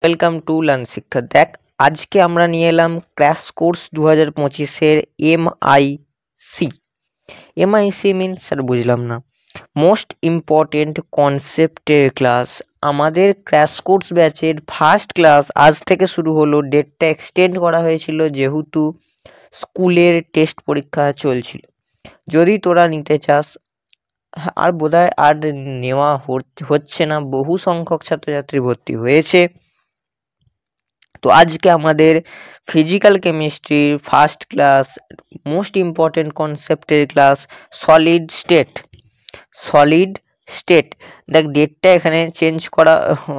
Welcome to learn শিক্ষা। দেখ, আজকে আমরা নিয়ে এলাম ক্র্যাশ কোর্স 2025-এর এমআইসি। এমআইসি মিনস স্যার বুঝলাম না। মোস্ট ইম্পর্টেন্ট কনসেপ্টের ক্লাস। আমাদের ক্র্যাশ কোর্স ব্যাচের ফার্স্ট ক্লাস আজ থেকে শুরু হলো। ডেটটা এক্সটেন্ড করা হয়েছিল যেহেতু স্কুলের টেস্ট পরীক্ষা চলছিল। যদি তোরা নিতে চাস, আর বোধহয় আর নেওয়া হচ্ছে না, বহু সংখ্যক ছাত্রছাত্রী ভর্তি হয়েছে। তো আজকে আমাদের ফিজিক্যাল কেমিস্ট্রির ফার্স্ট ক্লাস, মোস্ট ইম্পর্টেন্ট কনসেপ্টের ক্লাস, সলিড স্টেট। দেখ, ডেটটা এখানে চেঞ্জ করা,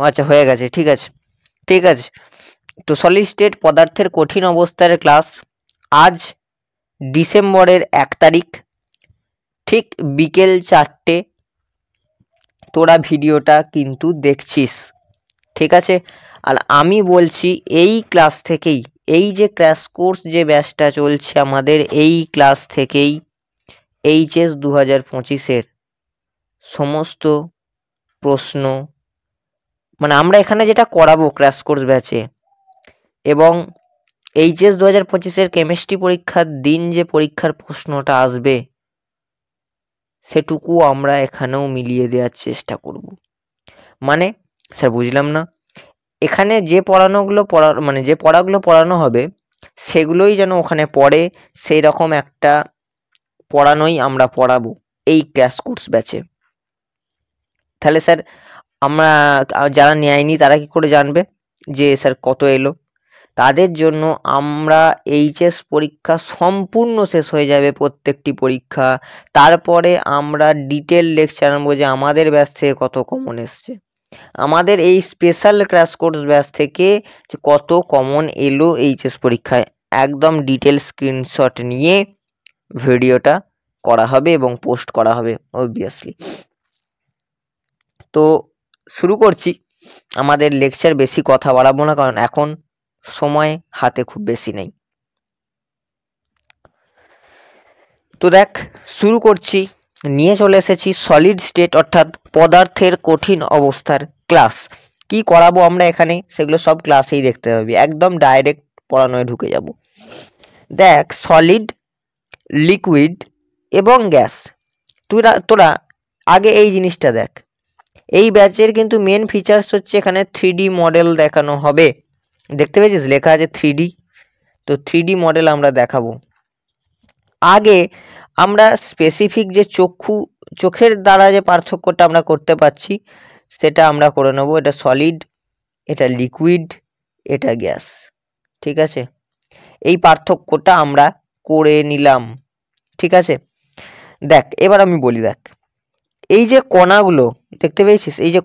আচ্ছা হয়ে গেছে, ঠিক আছে। তো সলিড স্টেট পদার্থের কঠিন অবস্থার ক্লাস আজ ডিসেম্বরের 1 তারিখ, ঠিক বিকেল 4টে। তোরা ভিডিওটা কিন্তু দেখছিস, ঠিক আছে। আর আমি বলছি, এই ক্লাস থেকেই, এই যে ক্র্যাশ কোর্স যে ব্যাচটা চলছে আমাদের, এই ক্লাস থেকেই এইচএস 2025-এর সমস্ত প্রশ্ন, মানে আমরা এখানে যেটা করাবো ক্র্যাশ কোর্স ব্যাচে, এবং এইচএস 2025-এর কেমিস্ট্রি পরীক্ষার দিন যে পরীক্ষার প্রশ্নটা আসবে সেটুকু আমরা এখানেও মিলিয়ে দেওয়ার চেষ্টা করব। মানে স্যার বুঝলাম না, এখানে যে পড়াগুলো পড়ানো হবে সেগুলোই যেন ওখানে পড়ে, সেই রকম একটা পড়ানোই আমরা পড়াবো এই ক্র্যাশ কোর্স ব্যাচে। তাহলে স্যার আমরা, যারা নেয়নি তারা কি করে জানবে যে স্যার কত এলো? তাদের জন্য আমরা এইচএস পরীক্ষা সম্পূর্ণ শেষ হয়ে যাবে প্রত্যেকটি পরীক্ষা, তারপরে আমরা ডিটেল লেকচার আনবো যে আমাদের ব্যাচ থেকে কত কমন এসছে, আমাদের এই স্পেশাল ক্র্যাশ কোর্স ব্যাচ থেকে যে কত কমন এলো এইচএস পরীক্ষায়, একদম ডিটেল স্ক্রিনশট নিয়ে ভিডিওটা করা হবে এবং পোস্ট করা হবে অবভিয়াসলি। তো শুরু করছি। আমাদের লেকচার বেশি কথা বাড়াবো না, কারণ এখন সময় হাতে খুব বেশি নেই। তো দেখ, শুরু করছি। নিয়ে চলে এসেছি সলিড স্টেট অর্থাৎ পদার্থের কঠিন অবস্থার ক্লাস। কি করাবো আমরা এখানে সেগুলো সব ক্লাসেই দেখতে পাবি, একদম ডাইরেক্ট পড়ানোয় ঢুকে যাব। দেখ, সলিড, লিকুইড এবং গ্যাস, তোরা আগে এই জিনিসটা দেখ। এই ব্যাচের কিন্তু মেন ফিচার্স হচ্ছে এখানে 3D মডেল দেখানো হবে। দেখতে পেয়েছিস লেখা আছে 3D, তো 3D মডেল আমরা দেখাবো। আগে আমরা স্পেসিফিক যে চোখের দ্বারা যে পার্থক্যটা আমরা করতে পারছি সেটা আমরা করে নেব। এটা সলিড, এটা লিকুইড, এটা গ্যাস, ঠিক আছে। এই পার্থক্যটা আমরা করে নিলাম, ঠিক আছে। দেখ, এবার আমি বলি, দেখ এই যে কণাগুলো দেখতে পেয়েছিস, এই যে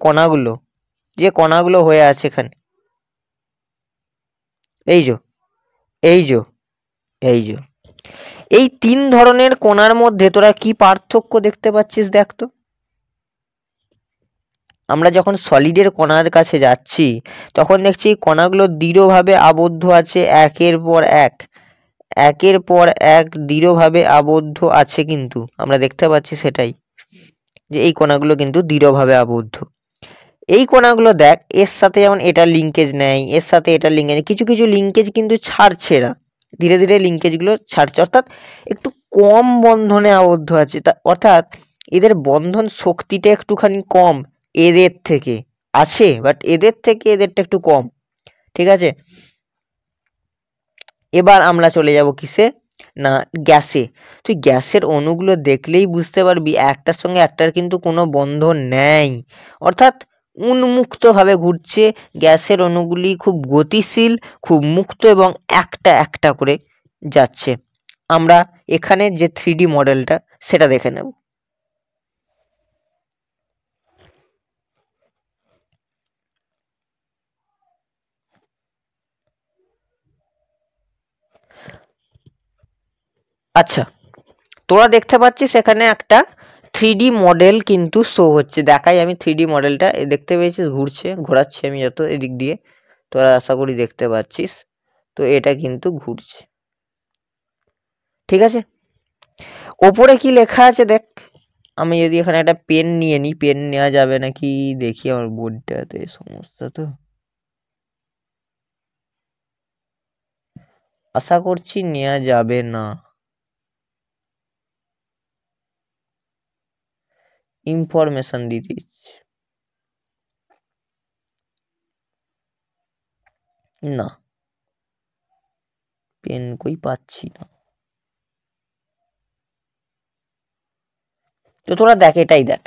কণাগুলো হয়ে আছে এখানে, এই যে এই যে এই যে এই 3 ধরনের কণার মধ্যে তোরা কি পার্থক্য দেখতে পাচ্ছিস দেখ তো। আমরা যখন সলিডের কণার কাছে যাচ্ছি তখন দেখছি কণাগুলো দৃঢ়ভাবে আবদ্ধ আছে, একের পর এক দৃঢ়ভাবে আবদ্ধ আছে, কিন্তু আমরা দেখতে পাচ্ছি সেটাই, যে এই কণাগুলো কিন্তু দৃঢ়ভাবে আবদ্ধ। এই কণাগুলো দেখ, এর সাথে যেমন এটা লিঙ্কেজ নেয়, এর সাথে এটা লিঙ্কেজ, কিছু কিছু লিঙ্কেজ কিন্তু ছাড়ছে, এরা ধীরে ধীরে লিঙ্কেজগুলো ছাড়ছে, অর্থাৎ একটু কম বন্ধনে আবদ্ধ আছে, অর্থাৎ এদের বন্ধন শক্তিটা একটুখানি কম এদের থেকে আছে, বাট এদের থেকে এদেরটা একটু কম, ঠিক আছে। এবার আমরা চলে যাব কিসে না, গ্যাসে। তুই গ্যাসের অণুগুলো দেখলেই বুঝতে পারবি একটার সঙ্গে একটার কিন্তু কোনো বন্ধন নেই, অর্থাৎ উন্মুক্তভাবে ঘুরছে। গ্যাসের অণুগুলি খুব গতিশীল, খুব মুক্ত এবং একটা একটা করে যাচ্ছে। আমরা এখানে যে 3D মডেলটা সেটা দেখে নেব। আচ্ছা, তোরা দেখতে পাচ্ছিস এখানে একটা 3D মডেল কিন্তু শো হচ্ছে। দেখাই আমি 3D মডেলটা, দেখতে পেয়েছিস ঘোরাচ্ছি আমি যত এদিক দিয়ে, তোরা আশা করি দেখতে পাচ্ছিস। তো এটা কিন্তু ঘুরছে, ঠিক আছে। ওপরে কি লেখা আছে দেখ, আমি যদি এখানে একটা পেন নিয়ে নিই, পেন নেওয়া যাবে নাকি দেখি, আমার বোর্ডটাতে সমস্যা তো। আশা করছি নেওয়া যাবে না। ইনফরমেশন দিয়ে দিচ্ছি, না পেন কই পাচ্ছি না। তো তোরা দেখ, এটাই দেখ,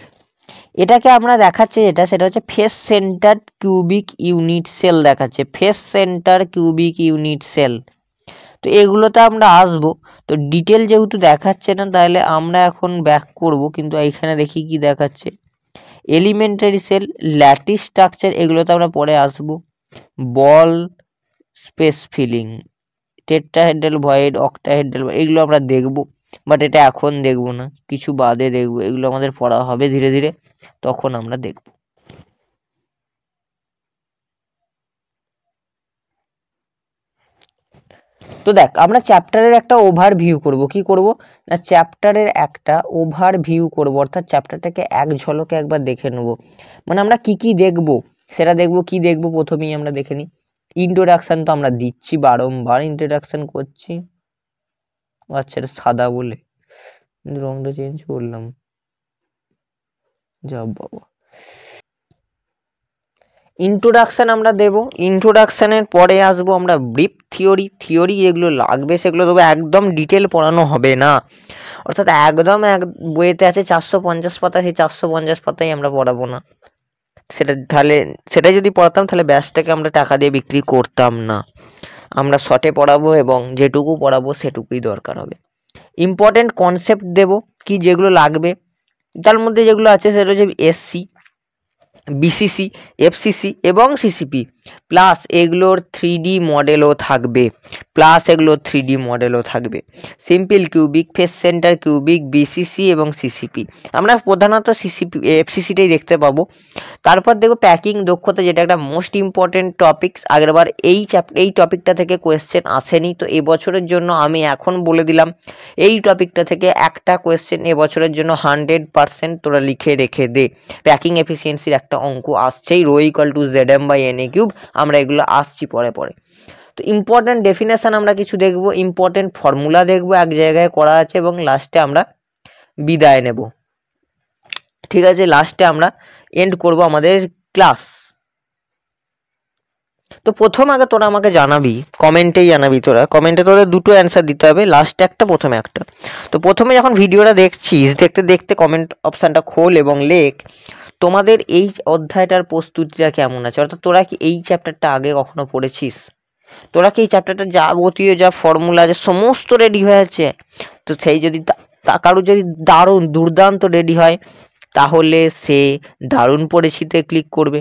এটাকে আমরা দেখাচ্ছে যেটা, সেটা হচ্ছে face centre cubic unit cell দেখাচ্ছে, face centre cubic unit cell. তো এগুলোতে আমরা আসবো। তো ডিটেল যেহেতু দেখাচ্ছে না, তাহলে আমরা এখন ব্যাক করব, কিন্তু এইখানে দেখি কি দেখাচ্ছে, এলিমেন্টারি সেল, ল্যাটিস স্ট্রাকচার, এগুলোতে আমরা পরে আসবো। Ball space filling, tetrahedral void, octahedral, এগুলো আমরা দেখবো, বাট এটা এখন দেখবো না, কিছু বাদে দেখবো, এগুলো আমাদের পড়া হবে ধীরে ধীরে, তখন আমরা দেখবো। তো দেখ, আমরা চ্যাপ্টারের একটা ওভারভিউ করব। কি করব না, চ্যাপ্টারের একটা ওভারভিউ করব, অর্থাৎ চ্যাপ্টারটাকে এক ঝলকে একবার দেখে নেব। মানে আমরা কি কি দেখব সেটা দেখব। কি দেখব প্রথমেই আমরা দেখে নিই। ইন্ট্রোডাকশন তো আমরা দিচ্ছি, বারংবার ইন্ট্রোডাকশন করছি। আচ্ছা, এটা সাদা বলে রংটা চেঞ্জ করলাম, যা বাবা। ইন্ট্রোডাকশন আমরা দেব, ইন্ট্রোডাকশনের পরে আসবো আমরা ব্রিফ থিওরি। থিওরি যেগুলো লাগবে সেগুলো দেবো, একদম ডিটেল পড়ানো হবে না, অর্থাৎ একদম এক বইয়েতে আছে 450 পাতা, সেই 450 পাতাই আমরা পড়াবো না। সেটা তাহলে, সেটাই যদি পড়াতাম তাহলে ব্যাচটাকে আমরা টাকা দিয়ে বিক্রি করতাম না। আমরা শর্টে পড়াবো এবং যেটুকু পড়াবো সেটুকুই দরকার হবে। ইম্পর্টেন্ট কনসেপ্ট দেব, কি যেগুলো লাগবে তার মধ্যে যেগুলো আছে সেটা হচ্ছে এসসি, বিসিসি, এফসিসি এবং সিসিপি, প্লাস এগুলোর 3D মডেলও থাকবে, simple cubic, face centre cubic, BCC এবং সিসিপি। আমরা প্রধানত সিসিপি এফসিসিটাই দেখতে পাবো। তারপর দেখবো প্যাকিং দক্ষতা, যেটা একটা মোস্ট ইম্পর্টেন্ট টপিকস। আগেরবার এই টপিকটা থেকে কোয়েশ্চেন আসেনি, তো এবছরের জন্য আমি এখন বলে দিলাম, এই টপিকটা থেকে একটা কোয়েশ্চেন এবছরের জন্য 100% তোরা লিখে রেখে দে। প্যাকিং এফিসিয়েন্সির একটা অঙ্ক আসছেই, রো ইকুয়াল টু ZM/NA³। আমরা এগুলো আসছি পরে পরে। তো ইম্পর্টেন্ট ডেফিনেশন আমরা কিছু দেখব, ইম্পর্টেন্ট ফর্মুলা দেখব, এক জায়গায় করা আছে, এবং লাস্টে আমরা বিদায় নেব। ঠিক আছে, লাস্টে আমরা এন্ড করব আমাদের ক্লাস। তো প্রথম আগে তোরা আমাকে জানাবি, কমেন্টেই জানাবি, তোরা কমেন্টে তোদের দুটো অ্যান্সার দিতে হবে, লাস্টে একটা, প্রথমে একটা। তো প্রথমে যখন ভিডিওটা দেখছিস, দেখতে দেখতে কমেন্ট অপশানটা খোল এবং লেখ তোমাদের এই অধ্যায়টার প্রস্তুতিটা কেমন আছে, অর্থাৎ তোরা কি এই চ্যাপ্টারটা আগে কখনো পড়েছিস, তোরা কি এই চ্যাপ্টারটা যাবতীয় যা ফর্মুলা আছে সমস্ত রেডি হয়ে আছে। তো সেই যদি কারোর যদি দারুণ দুর্দান্ত রেডি হয়, তাহলে সে দারুণ পড়েছিতে ক্লিক করবে।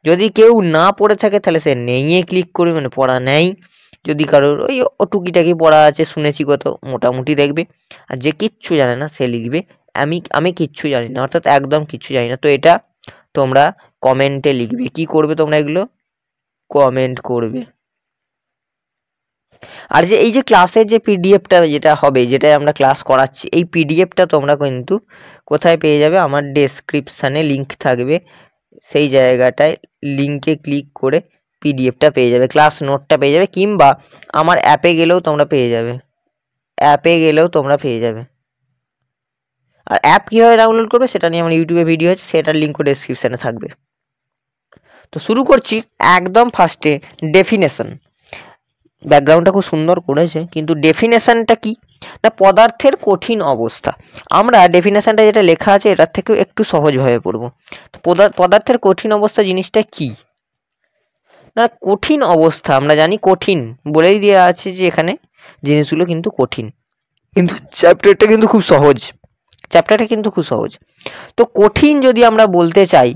যদি কেউ না পড়ে থাকে তাহলে সে নেইয়ে ক্লিক করবে, মানে পড়া নেই। যদি কারোর ওই টুকিটাকি পড়া আছে, শুনেছি কত, মোটামুটি দেখবে। আর যে কিচ্ছু জানে না সে লিখবে আমি কিচ্ছু জানি না, অর্থাৎ একদম কিচ্ছু জানি না। তো এটা তোমরা কমেন্টে লিখবে। কি করবে তোমরা, এগুলো কমেন্ট করবে। আর যে এই যে ক্লাসের যে পিডিএফটা যেটা হবে, যেটাই আমরা ক্লাস করাচ্ছি, এই পিডিএফটা তোমরা কিন্তু কোথায় পেয়ে যাবে, আমার ডেসক্রিপশানে লিঙ্ক থাকবে, সেই জায়গাটায় লিঙ্কে ক্লিক করে পিডিএফটা পেয়ে যাবে, ক্লাস নোটটা পেয়ে যাবে, কিংবা আমার অ্যাপে গেলেও তোমরা পেয়ে যাবে, আর অ্যাপ কীভাবে ডাউনলোড করবে সেটা নিয়ে আমার ইউটিউবে ভিডিও আছে, সেটার লিঙ্কও ডেসক্রিপশানে থাকবে। তো শুরু করছি একদম ফার্স্টে, ডেফিনেশন। ব্যাকগ্রাউন্ডটা খুব সুন্দর করেছে, কিন্তু ডেফিনেশনটা কি না, পদার্থের কঠিন অবস্থা। আমরা ডেফিনেশনটা যেটা লেখা আছে এটার থেকেও একটু সহজভাবে পড়বো। তো পদার্থের কঠিন অবস্থা জিনিসটা কি না, কঠিন অবস্থা আমরা জানি, কঠিন বলেই দেওয়া আছে যে এখানে জিনিসগুলো কিন্তু কঠিন, কিন্তু চ্যাপ্টারটা কিন্তু খুব সহজ। তো কঠিন যদি আমরা বলতে চাই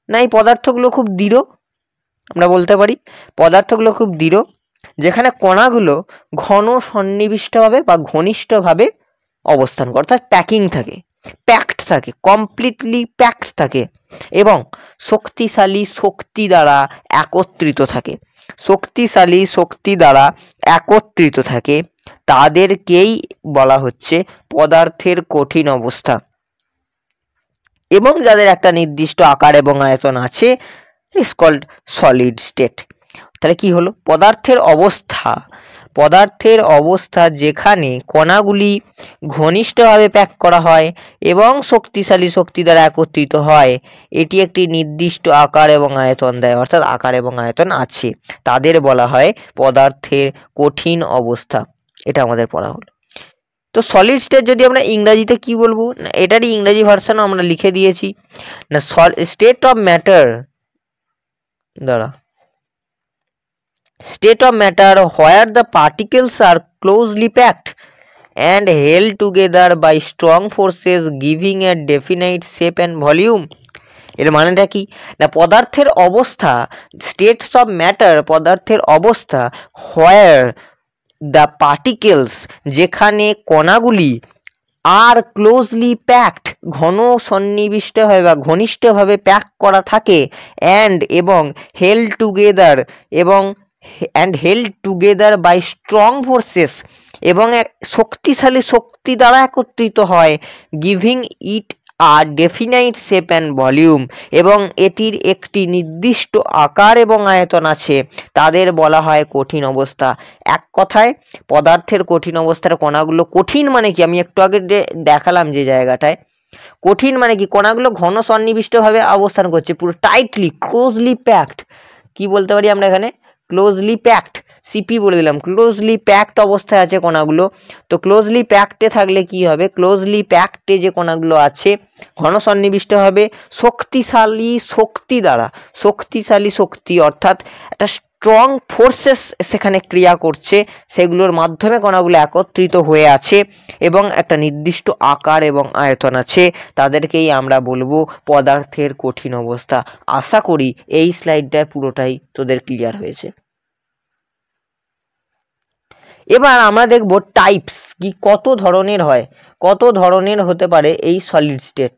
না, এই পদার্থগুলো খুব দৃঢ়, আমরা বলতে পারি পদার্থগুলো খুব দৃঢ়, যেখানে কণাগুলো ঘন সন্নিবিষ্টভাবে বা ঘনিষ্ঠভাবে অবস্থান করে, অর্থাৎ প্যাকড থাকে, কমপ্লিটলি প্যাকড থাকে, এবং শক্তিশালী শক্তি দ্বারা একত্রিত থাকে, তাদেরকেই বলা হচ্ছে পদার্থের কঠিন অবস্থা। এবং যাদের একটা নির্দিষ্ট আকার এবং আয়তন আছে, ইজ কল্ড সলিড স্টেট। তাহলে কি হলো, পদার্থের অবস্থা পদার্থের অবস্থা যেখানে কণাগুলি ঘনিষ্ঠভাবে প্যাক করা হয় এবং শক্তিশালী শক্তি দ্বারা একত্রিত হয়, এটি একটি নির্দিষ্ট আকার এবং আয়তন দেয়, অর্থাৎ আকার এবং আয়তন আছে, তাদের বলা হয় পদার্থের কঠিন অবস্থা। এটা আমাদের পড়া হলো। তো সলিড স্টেট যদি আমরা ইংরাজিতে কি বলবো, না এটারই ইংরাজি ভার্সন আমরা লিখে দিয়েছি না, স্টেট অফ ম্যাটার, দাঁড়া, state of matter where the particles are closely packed and held together by strong forces giving a definite shape and volume। এর মানেটা কি না, পদার্থের অবস্থা, স্টেটস অফ ম্যাটার পদার্থের অবস্থা, হোয়ার দ্য পার্টিকেলস যেখানে কণাগুলি, আর ক্লোজলি প্যাকড ঘন সন্নিবিষ্টভাবে বা ঘনিষ্ঠভাবে প্যাক করা থাকে, অ্যান্ড এবং হেল্ড টুগেদার এবং held together by strong forces এবং এক শক্তিশালী শক্তি দ্বারা একত্রিত হয়, giving it a definite shape and volume এবং এটির একটি নির্দিষ্ট আকার এবং আয়তন আছে, তাদের বলা হয় কঠিন অবস্থা। এক কথায় পদার্থের কঠিন অবস্থার কণাগুলো কঠিন মানে কি, আমি একটু আগে দেখালাম যে জায়গাটায়, কঠিন মানে কি কণাগুলো ঘন সন্নিবিষ্টভাবে অবস্থান করছে, পুরো টাইটলি ক্লোজলি প্যাকড। কি বলতে পারি আমরা এখানে, ক্লোজলি প্যাকড, সিপি বলে দিলাম, ক্লোজলি প্যাকড অবস্থায় আছে কণাগুলো। তো ক্লোজলি প্যাকডে থাকলে কি হবে, ক্লোজলি প্যাকডে যে কণাগুলো আছে ঘন সন্নিবিষ্ট হবে শক্তিশালী শক্তি দ্বারা, শক্তিশালী শক্তি অর্থাৎ একটা স্ট্রং ফোর্সেস সেখানে ক্রিয়া করছে, সেগুলোর মাধ্যমে কণাগুলো একত্রিত হয়ে আছে এবং একটা নির্দিষ্ট আকার এবং আয়তন আছে, তাদেরকেই আমরা বলবো পদার্থের কঠিন অবস্থা। আশা করি এই স্লাইডটায় পুরোটাই তোদের ক্লিয়ার হয়েছে। এবার আমরা দেখব টাইপস কি, কত ধরনের হয়, কত ধরনের হতে পারে এই সলিড স্টেট।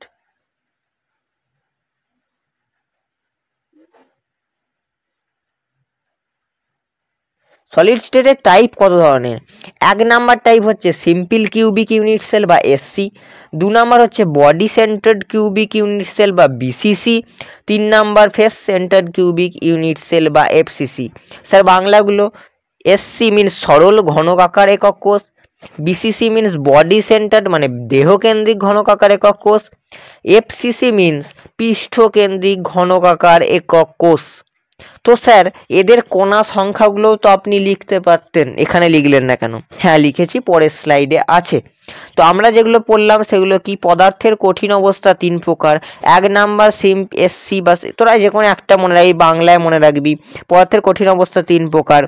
সলিড স্টেটের টাইপ কত ধরনের, এক নাম্বার টাইপ হচ্ছে সিম্পল কিউবিক ইউনিট সেল বা এসসি, দু নাম্বার হচ্ছে body centered cubic unit cell বা বিসিসি, তিন number face centered cubic unit cell বা এফসিসি। স্যার বাংলাগুলো, এসসি মিনস সরল ঘনকাকার একক কোষ, বিসিসি মিনস বডি সেন্টার্ড মানে দেহকেন্দ্রিক ঘনকাকার একক কোষ, এফসিসি মিনস পৃষ্ঠকেন্দ্রিক ঘনকাকার একক কোষ। তো স্যার এদের কণা সংখ্যাগুলো তো আপনি লিখতে পারতেন, এখানে লিখলেন না কেন? হ্যাঁ লিখেছি, পরের স্লাইডে আছে। তো আমরা যেগুলো পড়লাম সেগুলো কি, পদার্থের কঠিন অবস্থা তিন প্রকার, এক নাম্বার এসসি বা তোরা যে কোনো একটা মনে রাখবি, বাংলায় মনে রাখবি, পদার্থের কঠিন অবস্থা তিন প্রকার,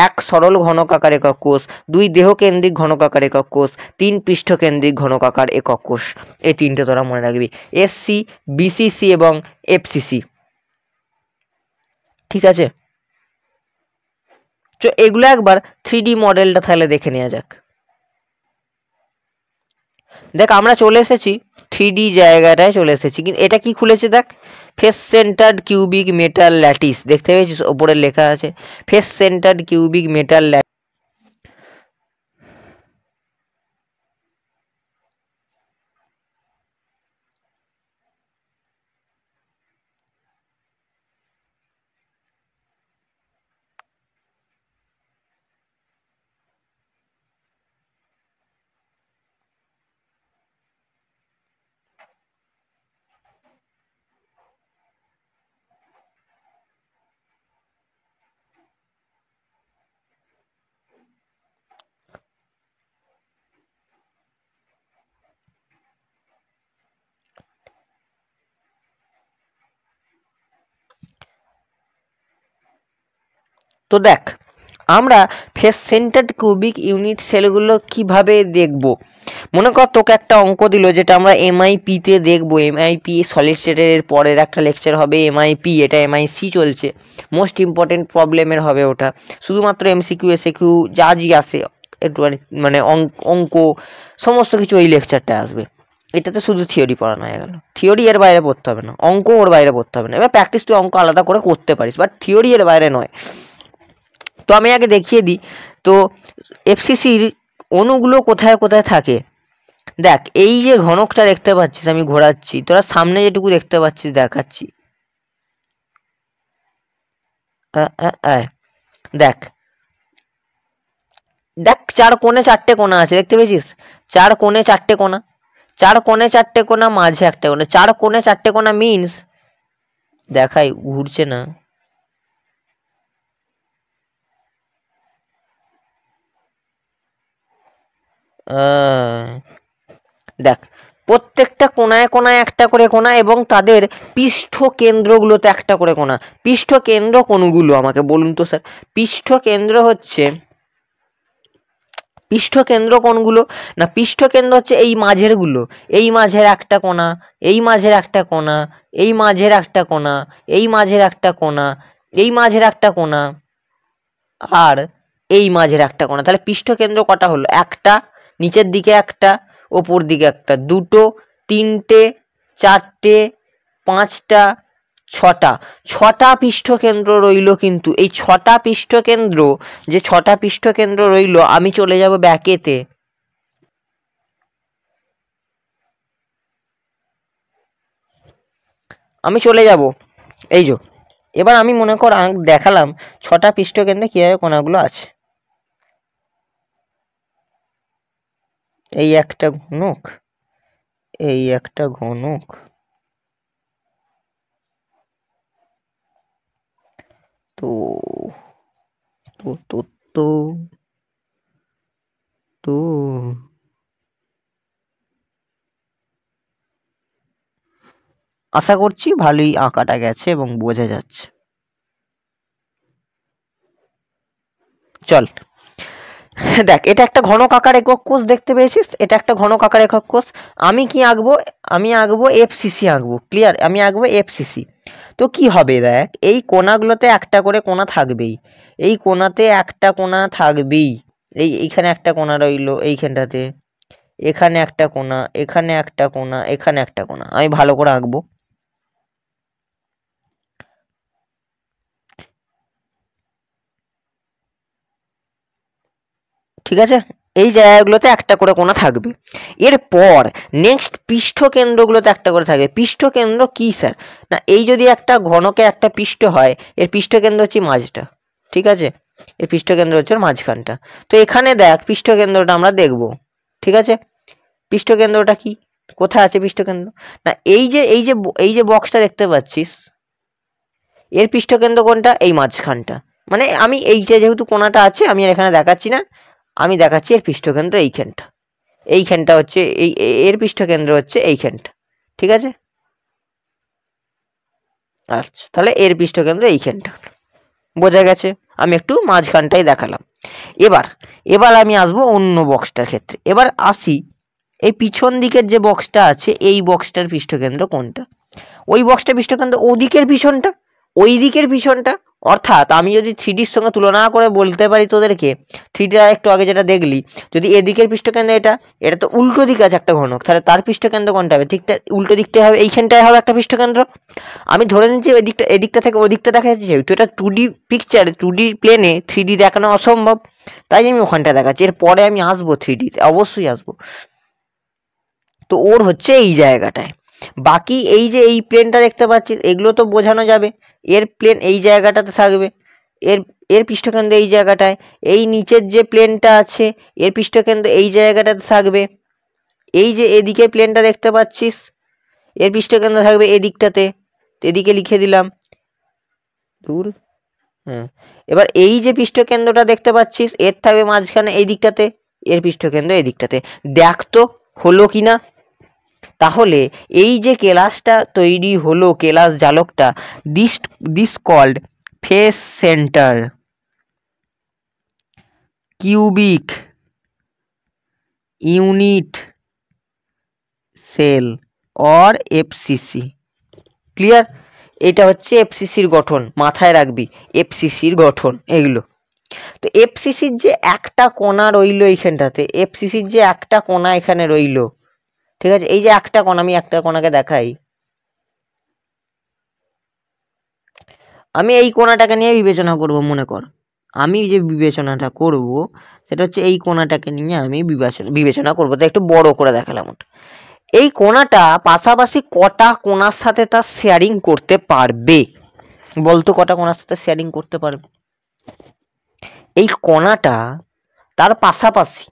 এক সরল ঘনকাকার একক কোষ, দুই দেহকেন্দ্রিক ঘনকাকার একক কোষ, তিন পৃষ্ঠকেন্দ্রিক ঘনকাকার একক কোষ। এই তিনটে তোরা মনে রাখবি, এসসি, বিসিসি এবং এফসিসি। ঠিক আছে, তো এগুলো একবার 3D মডেলটা তাহলে দেখে নেওয়া যাক। দেখ আমরা চলে এসেছি 3D জায়গাটায় চলে এসেছি, কিন্তু এটা কি খুলেছে দেখ, face centered cubic metal lattice, দেখতে পেয়েছিস ওপরে লেখা আছে face centered cubic metal lattice. তো দেখ আমরা ফেস সেন্টার্ড কিউবিক ইউনিট সেলগুলো কিভাবে দেখব, মনে কর তোকে একটা অঙ্ক দিল যেটা আমরা এমআইপি তে দেখবো, এমআইপি সলিড স্টেটের পরের একটা লেকচার হবে এমআইপি, এটা এমআইসি চলছে, মোস্ট ইম্পর্টেন্ট প্রবলেমের হবে ওটা, শুধুমাত্র এমসিকিউ এসএকিউ যা আসে একটু মানে অঙ্ক সমস্ত কিছু এই লেকচারটা আসবে। এটাতে শুধু থিওরি পড়ানো হয়ে গেল, থিওরি এর বাইরে পড়তে হবে না, অঙ্ক ওর বাইরে পড়তে হবে না, এবার প্র্যাকটিস তুই অঙ্ক আলাদা করে করতে পারিস, বাট থিওরি এর বাইরে নয়। তো আমি আগে দেখিয়ে দিই, তো এফসিসির অণুগুলো কোথায় কোথায় থাকে। দেখ এই যে ঘনকটা দেখতে পাচ্ছিস, আমি ঘোরাচ্ছি, তোরা সামনে যেটুকু দেখতে পাচ্ছিস দেখাচ্ছি, দেখ দেখ 4 কোণে 4টে কোণা আছে, দেখতে পেয়েছিস? 4 কোণে 4টে কোণা, 4 কোণে 4টে কোণা, মাঝে একটা কোণা। 4 কোণে 4টে কোণা মিন্স, দেখাই ঘুরছে না, দেখ প্রত্যেকটা কোণায় কোণায় একটা করে কোণা এবং তাদের পৃষ্ঠ কেন্দ্রগুলোতে একটা করে কোণা। পৃষ্ঠ কেন্দ্র কোনগুলো আমাকে বলুন তো স্যার? পৃষ্ঠ কেন্দ্র হচ্ছে, পৃষ্ঠ কেন্দ্র কোনগুলো? না পৃষ্ঠ কেন্দ্র হচ্ছে এই মাঝের গুলো, এই মাঝের একটা কোণা, এই মাঝের একটা কোণা, এই মাঝের একটা কোণা, এই মাঝের একটা কোণা, এই মাঝের একটা কোণা, আর এই মাঝের একটা কোণা। তাহলে পৃষ্ঠ কেন্দ্র কটা হলো? একটা, নিচের দিকে একটা, ওপর দিকে একটা, দুটো, তিনটে, চারটে, পাঁচটা, ছটা। ছটা পৃষ্ঠ কেন্দ্র রইল। কিন্তু এই ছটা পৃষ্ঠ কেন্দ্র, যে ছটা পৃষ্ঠ কেন্দ্র রইল, আমি চলে যাব ব্যাকেতে। আমি চলে যাব এই যে, এবার আমি মনে কর দেখালাম ছটা পৃষ্ঠ কেন্দ্রে কিভাবে কোণাগুলো আছে। এই একটা ঘনক, এই একটা ঘনক, তো তো তো তো তো আশা করছি ভালোই আঁকাটা গেছে এবং বোঝা যাচ্ছে। চল দেখ, এটা একটা ঘনক আকার একক কোষ, দেখতে পেয়েছিস? এটা একটা ঘনক আকার একক কোষ। আমি কি আঁকবো? আমি আঁকবো এফসিসি আঁকবো। ক্লিয়ার? আমি আঁকবো এফসিসি। তো কি হবে দেখ, এই কোণাগুলোতে একটা করে কোণা থাকবেই, এই কোণাতে একটা কোণা থাকবেই। এইখানে একটা কোণা রইলো, এইখানটাতে, এখানে একটা কোণা, এখানে একটা কোণা, এখানে একটা কোণা। আমি ভালো করে আঁকবো। ঠিক আছে? এই জায়গাগুলোতে একটা করে কোণা থাকবে। এরপর নেক্সট পৃষ্ঠ কেন্দ্রগুলোতে একটা করে থাকবে। পৃষ্ঠ কেন্দ্র কি স্যার? না এই যদি একটা ঘনকের একটা পৃষ্ঠ হয়, এর পৃষ্ঠ কেন্দ্র হচ্ছে মাঝটা। ঠিক আছে? এর পৃষ্ঠ কেন্দ্র হচ্ছে মাঝখানটা। তো এখানে দেখ পৃষ্ঠ কেন্দ্রটা আমরা দেখব। ঠিক আছে? পৃষ্ঠ কেন্দ্রটা কি? কোথায় আছে পৃষ্ঠ কেন্দ্র? না এই যে বক্সটা দেখতে পাচ্ছিস, এর পৃষ্ঠ কেন্দ্র কোনটা? এই মাঝখানটা। মানে আমি এইটা যেহেতু কোণাটা আছে, আমি আর এখানে দেখাচ্ছি না, আমি দেখাচ্ছি এর পৃষ্ঠকেন্দ্র এইখানটা। এইখানটা হচ্ছে এর পৃষ্ঠকেন্দ্র হচ্ছে এইখানটা। ঠিক আছে? আচ্ছা, তাহলে এর পৃষ্ঠকেন্দ্র এইখানটা। বোঝা গেছে? আমি একটু মাঝখানটাই দেখালাম। এবার এবার আমি আসবো অন্য বক্সটার ক্ষেত্রে। এবার আসি এই পিছন দিকের যে বক্সটা আছে, এই বক্সটার পৃষ্ঠকেন্দ্র কোনটা? ওই বক্সটা পৃষ্ঠকেন্দ্র ওদিকের পিছনটা, ওই দিকের পিছনটা। অর্থাৎ আমি যদি থ্রিডির সঙ্গে তুলনা করে বলতে পারি তোদেরকে, থ্রিডিটা একটু আগে যেটা দেখলি, যদি এদিকের পৃষ্ঠকেন্দ্র এটা, এটা তো উল্টো দিকে আছে একটা ঘনক, তাহলে তার পৃষ্ঠকেন্দ্র কোনটা হবে? ঠিকটা উল্টো দিকটাই হবে, এইখানটায় হবে একটা পৃষ্ঠকেন্দ্র। আমি ধরে নিচ্ছি ওই দিকটা, এদিকটা থেকে ওই দিকটা দেখা যাচ্ছে, যেহেতু এটা 2D পিকচারে, 2D প্লেনে 3D দেখানো অসম্ভব, তাই আমি ওখানটা দেখাচ্ছি। এরপরে আমি আসবো 3Dতে, অবশ্যই আসবো। তো ওর হচ্ছে এই জায়গাটায়। বাকি এই যে এই প্লেনটা দেখতে পাচ্ছিস, এগুলো তো বোঝানো যাবে। এর প্লেন এই জায়গাটাতে থাকবে, এর এর পৃষ্ঠকেন্দ্র এই জায়গাটায়। এই নিচের যে প্লেনটা আছে, এর পৃষ্ঠকেন্দ্র এই জায়গাটাতে থাকবে। এই যে এদিকে প্লেনটা দেখতে পাচ্ছিস, এর পৃষ্ঠকেন্দ্র থাকবে এদিকটাতে, এদিকে লিখে দিলাম। দূর, হ্যাঁ। এবার এই যে পৃষ্ঠকেন্দ্রটা দেখতে পাচ্ছিস, এর থাকবে মাঝখানে এই দিকটাতে, এর পৃষ্ঠকেন্দ্র এই দিকটাতে। দেখ তো হলো কিনা? তাহলে এই যে কেলাসটা তৈরি হলো, কেলাস জালকটা, this called face centre cubic unit cell or FCC. Clear? এটা হচ্ছে এফসিসির গঠন, মাথায় রাখবি এফসিসির গঠন এগুলো। তো এফসিসির যে একটা কোণা রইলো এইখানটাতে, এফসিসির যে একটা কোণা এখানে রইলো, ঠিক আছে? এই যে একটা কোণা, আমি একটা কোণাকে দেখাই। আমি এই কোণাটাকে নিয়ে বিবেচনা করব। মনে কর আমি যে বিবেচনাটা করব সেটা হচ্ছে এই কোণাটাকে নিয়ে আমি বিবেচনা করব। তো একটু বড় করে দেখালাম ওটা। এই কোণাটা পাশাপাশি কটা কোণার সাথে তার শেয়ারিং করতে পারবে? বলতো কটা কোণার সাথে শেয়ারিং করতে পারবে? এই কোণাটা তার পাশাপাশি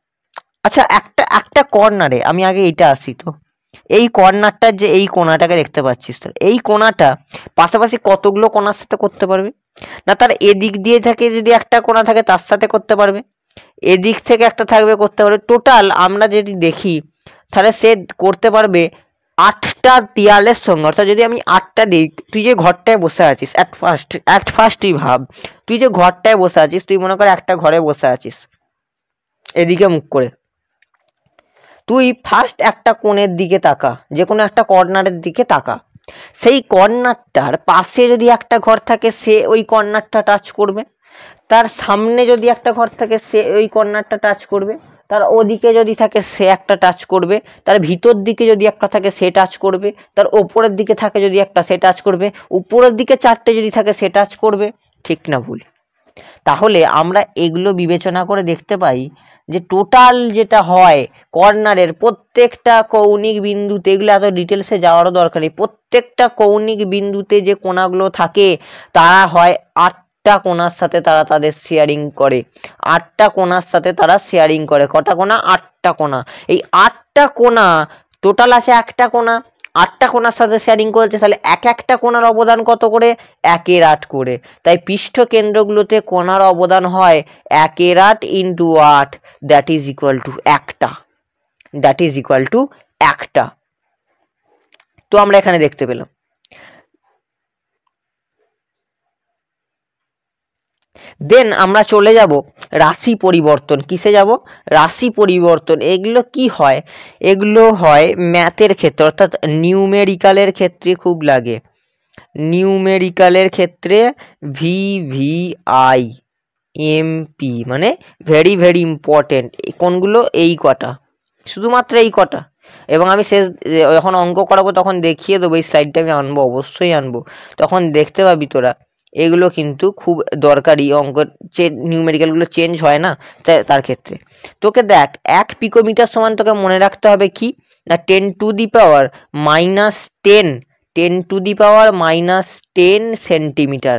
আচ্ছা একটা একটা কর্নারে আমি আগে এইটা আসি তো, এই কর্নারটার যে এই কোণাটাকে দেখতে পাচ্ছিস তো, এই কোণাটা পাশাপাশি কতগুলো কোণার সাথে করতে পারবে? না তার এদিক দিয়ে থাকে যদি একটা কোণা থাকে তার সাথে করতে পারবে, এদিক থেকে একটা থাকবে করতে পারবে, টোটাল আমরা যদি দেখি তাহলে সে করতে পারবে 8টা দেয়ালের সঙ্গে। অর্থাৎ যদি আমি 8টা দিই, তুই যে ঘরটায় বসে আছিস অ্যাট ফার্স্ট তুই ভাব, তুই যে ঘরটায় বসে আছিস, তুই মনে কর একটা ঘরে বসে আছিস এদিকে মুখ করে, তুই ফার্স্ট একটা কোণের দিকে তাকা, যে কোনো একটা কর্নারের দিকে তাকা, সেই কর্নারটার পাশে যদি একটা ঘর থাকে সে ওই কর্নারটা টাচ করবে, তার সামনে যদি একটা ঘর থাকে সে ওই কর্নারটা টাচ করবে, তার ওদিকে যদি থাকে সে একটা টাচ করবে, তার ভিতর দিকে যদি একটা থাকে সে টাচ করবে, তার ওপরের দিকে থাকে যদি একটা সে টাচ করবে, উপরের দিকে 4টে যদি থাকে সে টাচ করবে। ঠিক না ভুল? তাহলে আমরা এগুলো বিবেচনা করে দেখতে পাই যে টোটাল যেটা হয় কর্নারের প্রত্যেকটা কৌণিক বিন্দুতে, এগুলো এত ডিটেলসে যাওয়ারও দরকার নেই, প্রত্যেকটা কৌণিক বিন্দুতে যে কোণাগুলো থাকে তারা হয় 8টা কোণার সাথে তারা তাদের শেয়ারিং করে, 8টা কোণার সাথে তারা শেয়ারিং করে। কটা কোণা? 8টা কোণা। এই 8টা কোণা টোটাল আছে একটা কোণা, 8টা কোণার সাথে শেয়ারিং করেছে, তাহলে এক একটা কোণার অবদান কত করে? 1/8 করে। তাই পৃষ্ঠ কেন্দ্রগুলোতে কোণার অবদান হয় 1/8 into 8, that is equal to একটা, দ্যাট ইজ ইকুয়াল টু একটা। তো আমরা এখানে দেখতে পেলাম। দেন আমরা চলে যাব রাশি পরিবর্তন। কিসে যাব? রাশি পরিবর্তন। এগুলো কি হয়? এগুলো হয় ম্যাথের ক্ষেত্রে, অর্থাৎ নিউমেরিক্যালের ক্ষেত্রে খুব লাগে। নিউমেরিক্যালের ক্ষেত্রে VVI MP মানে ভেরি ভেরি ইম্পর্টেন্ট। কোনগুলো? এই কটা, শুধুমাত্র এই কটা। এবং আমি শেষ যখন অঙ্ক করাবো তখন দেখিয়ে দেবো, এই স্লাইডটা আমি আনবো, অবশ্যই আনবো, তখন দেখতে পাবি তোরা এগুলো কিন্তু খুব দরকারি। অঙ্ক নিউমেরিক্যালগুলো চেঞ্জ হয় না, তার ক্ষেত্রে তোকে দেখ 1 পিকোমিটার সমান তোকে মনে রাখতে হবে কি না 10 to the power -10, 10 to the power -10 centimetre.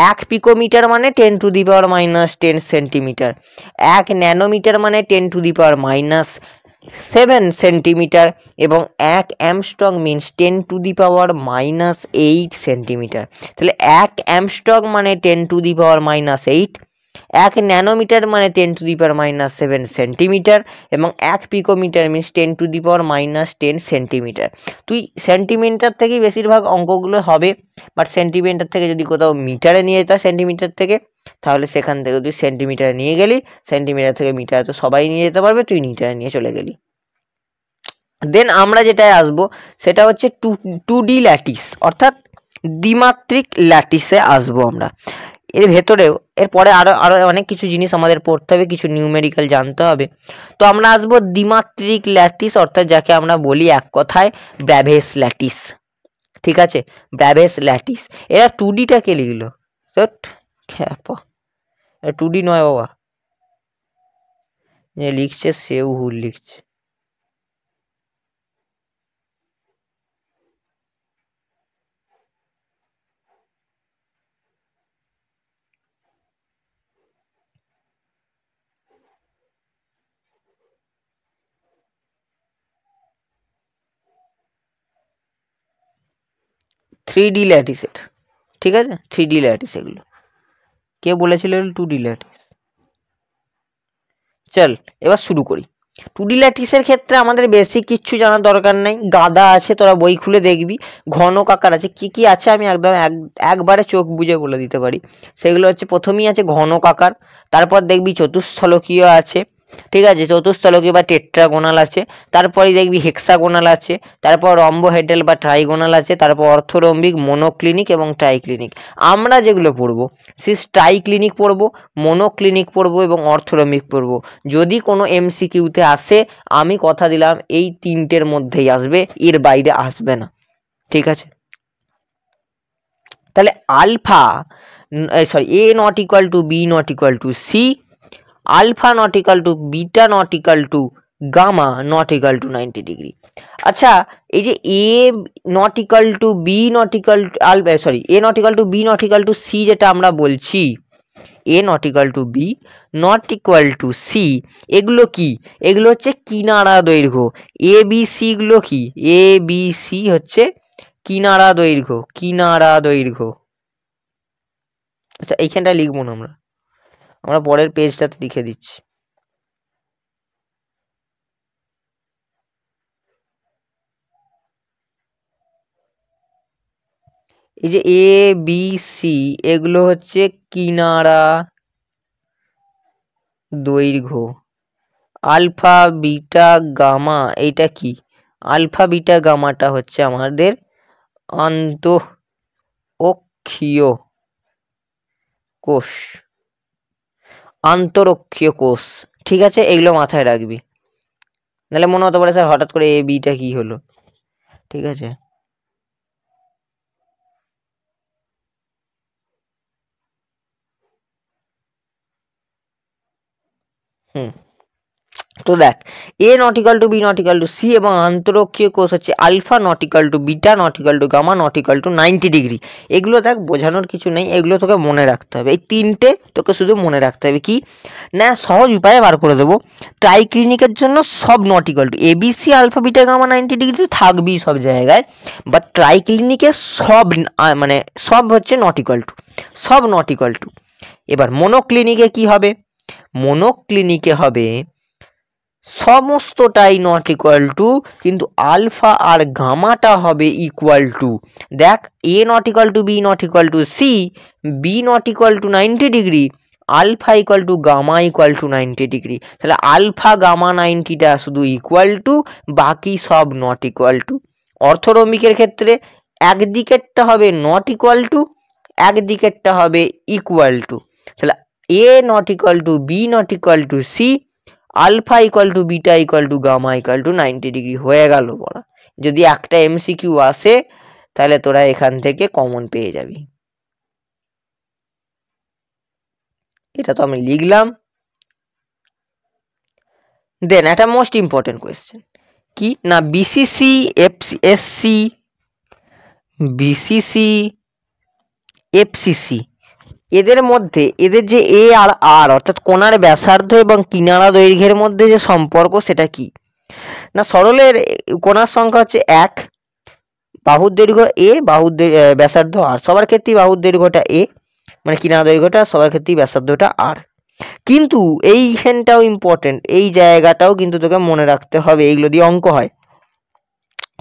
1 picometre মানে 10 to the power -10 centimetre. 1 nanometre মানে 10 টু দি পাওয়ার -7 সেন্টিমিটার, এবং 1 angstrom means 10 to the power -8 centimetre. তাহলে 1 অ্যামস্ট্রং মানে 10 টু দি পাওয়ার -8, 1 ন্যানোমিটার মানে 10 টু দি পাওয়ার -7 সেন্টিমিটার, এবং 1 picometre means 10 to the power -10 centimetre. তুই centimetre থেকেই বেশিরভাগ অঙ্কগুলো হবে, বাট সেন্টিমিটার থেকে যদি কোথাও মিটারে নিয়ে যেতে সেন্টিমিটার থেকে, তাহলে সেখান থেকে তুই সেন্টিমিটারে নিয়ে গেলি, সেন্টিমিটার থেকে মিটারে তো সবাই নিয়ে যেতে পারবে, তুই মিটারে নিয়ে চলে গেলি। দেন আমরা যেটায় আসবো সেটা হচ্ছে 2D ল্যাটিস, অর্থাৎ দ্বিমাত্রিক ল্যাটিসে আসবো আমরা। এর ভেতরেও এরপরে আরো আরো অনেক কিছু জিনিস আমাদের পড়তে হবে, কিছু নিউমেরিক্যাল জানতে হবে। তো আমরা আসবো দ্বিমাত্রিক ল্যাটিস, অর্থাৎ যাকে আমরা বলি এক কথায় ব্র্যাভেস ল্যাটিস। ঠিক আছে, ব্র্যাভেস ল্যাটিস। এরা 2Dটাকে লিখলো, 2D নয় বাবা, যে লিখছে সেও ভুল লিখছে। থ্রি ডি ল্যাটিস এটা, ঠিক আছে, 3D ল্যাটিস এগুলো। কে বলেছিল 2D ল্যাটিস? চল এবার শুরু করি। 2D ল্যাটিসের ক্ষেত্রে আমাদের বেশি কিচ্ছু জানার দরকার নেই, গাদা আছে, তোরা বই খুলে দেখবি। ঘনক আকার আছে, কি কি আছে আমি একদম একবারে চোখ বুজে বলে দিতে পারি। সেগুলো হচ্ছে, প্রথমেই আছে ঘনক আকার, তারপর দেখবি চতুস্থলকীয় আছে, ঠিক আছে, চতুস্থলকীয় বা টেট্রাগোনাল আছে, তারপরে দেখবি হেক্সাগোনাল আছে, তারপর রম্বোহেড্রাল বা ট্রাইগোনাল আছে, তারপর অর্থরম্বিক, মোনোক্লিনিক এবং ট্রাইক্লিনিক। আমরা যেগুলো পড়বো সে ট্রাইক্লিনিক পড়বো, মোনোক্লিনিক পড়বো এবং অর্থরম্বিক পড়বো। যদি কোনো MCQতে আসে আমি কথা দিলাম এই 3টের মধ্যেই আসবে, এর বাইরে আসবে না, ঠিক আছে। তাহলে alpha sorry A not equal to B not equal to C, alpha not equal to beta not equal to gamma not equal to 90 degree. আচ্ছা, এই যে A not equal to B not equal to sorry A not equal to B not equal to C যেটা আমরা বলছি, A not equal to B not equal to C. এগুলো কি? এগুলো হচ্ছে কিনারা দৈর্ঘ্য। এ বি সি গুলো কি? এ বি সি হচ্ছে কিনারা দৈর্ঘ্য, কিনারা দৈর্ঘ্য। আচ্ছা এইখানটা লিখবো না, আমরা পরের পেজটাতে লিখে দিচ্ছি। এই যে এ বি সি এগুলো হচ্ছে কিনারা দৈর্ঘ্য। আলফা বিটা গামা এইটা কি? আলফা বিটা গামাটা হচ্ছে আমাদের আন্তঃঅক্ষীয় কোষ, আন্তরক্ষীয় কোষ। ঠিক আছে, এগুলো মাথায় রাখবি, নাহলে মনে হতে পারে স্যার হঠাৎ করে এ বিটা কি হলো। ঠিক আছে, তো দেখ A not equal to B not equal to C এবং আন্তরক্ষীয় কোষ হচ্ছে alpha not equal to beta not equal to gamma not equal to 90 degree. এগুলো দেখ বোঝানোর কিছু নেই, এগুলো তোকে মনে রাখতে হবে। এই তিনটে তোকে শুধু মনে রাখতে হবে। কি না, সহজ উপায়ে বার করে দেবো। ট্রাইক্লিনিকের জন্য সব not equal to, ABC alpha beta gamma 90 degree তো থাকবেই সব জায়গায়, বাট ট্রাইক্লিনিকে সব মানে সব হচ্ছে নট ইকাল টু, সব নট ইকাল টু। এবার মনোক্লিনিকে কি হবে? মনোক্লিনিকে হবে সমস্তটাই নট ইকুয়াল টু, কিন্তু আলফা আর গামাটা হবে ইকুয়াল টু। দেখ A not equal to B not equal to C, B not equal to 90 degree, alpha equal to gamma equal to 90 degree. তাহলে আলফা গামা 90টা শুধু ইকুয়াল টু, বাকি সব নট ইকুয়াল টু। অর্থরমিকের ক্ষেত্রে একদিকেরটা হবে নট ইকুয়াল টু, একদিকেরটা হবে equal to. তাহলে A not equal to B not equal to C, alpha equal to beta equal to gamma equal to 90 degree হয়ে গেল পড়া। যদি একটা এমসিকিউ আসে তাহলে তোরা এখান থেকে কমন পেয়ে যাবি। এটা তো আমি লিখলাম। দেন একটা মোস্ট ইম্পর্টেন্ট কোয়েশ্চেন কি না, বিসিসি এফসি বিসিসি এফসিসি এদের মধ্যে এদের যে এ আর আর অর্থাৎ কোণার ব্যাসার্ধ এবং কিনারা দৈর্ঘ্যের মধ্যে যে সম্পর্ক সেটা কি না, সরলের কোণার সংখ্যা হচ্ছে 1, বাহুর দৈর্ঘ্য এ, বাহুর ব্যাসার্ধ আর। সবার ক্ষেত্রেই বাহুর দৈর্ঘ্যটা এ, মানে কিনারা দৈর্ঘ্যটা, সবার ক্ষেত্রেই ব্যাসার্ধটা আর। কিন্তু এইখানটাও ইম্পর্টেন্ট, এই জায়গাটাও কিন্তু তোকে মনে রাখতে হবে। এইগুলো দিয়ে অঙ্ক হয়,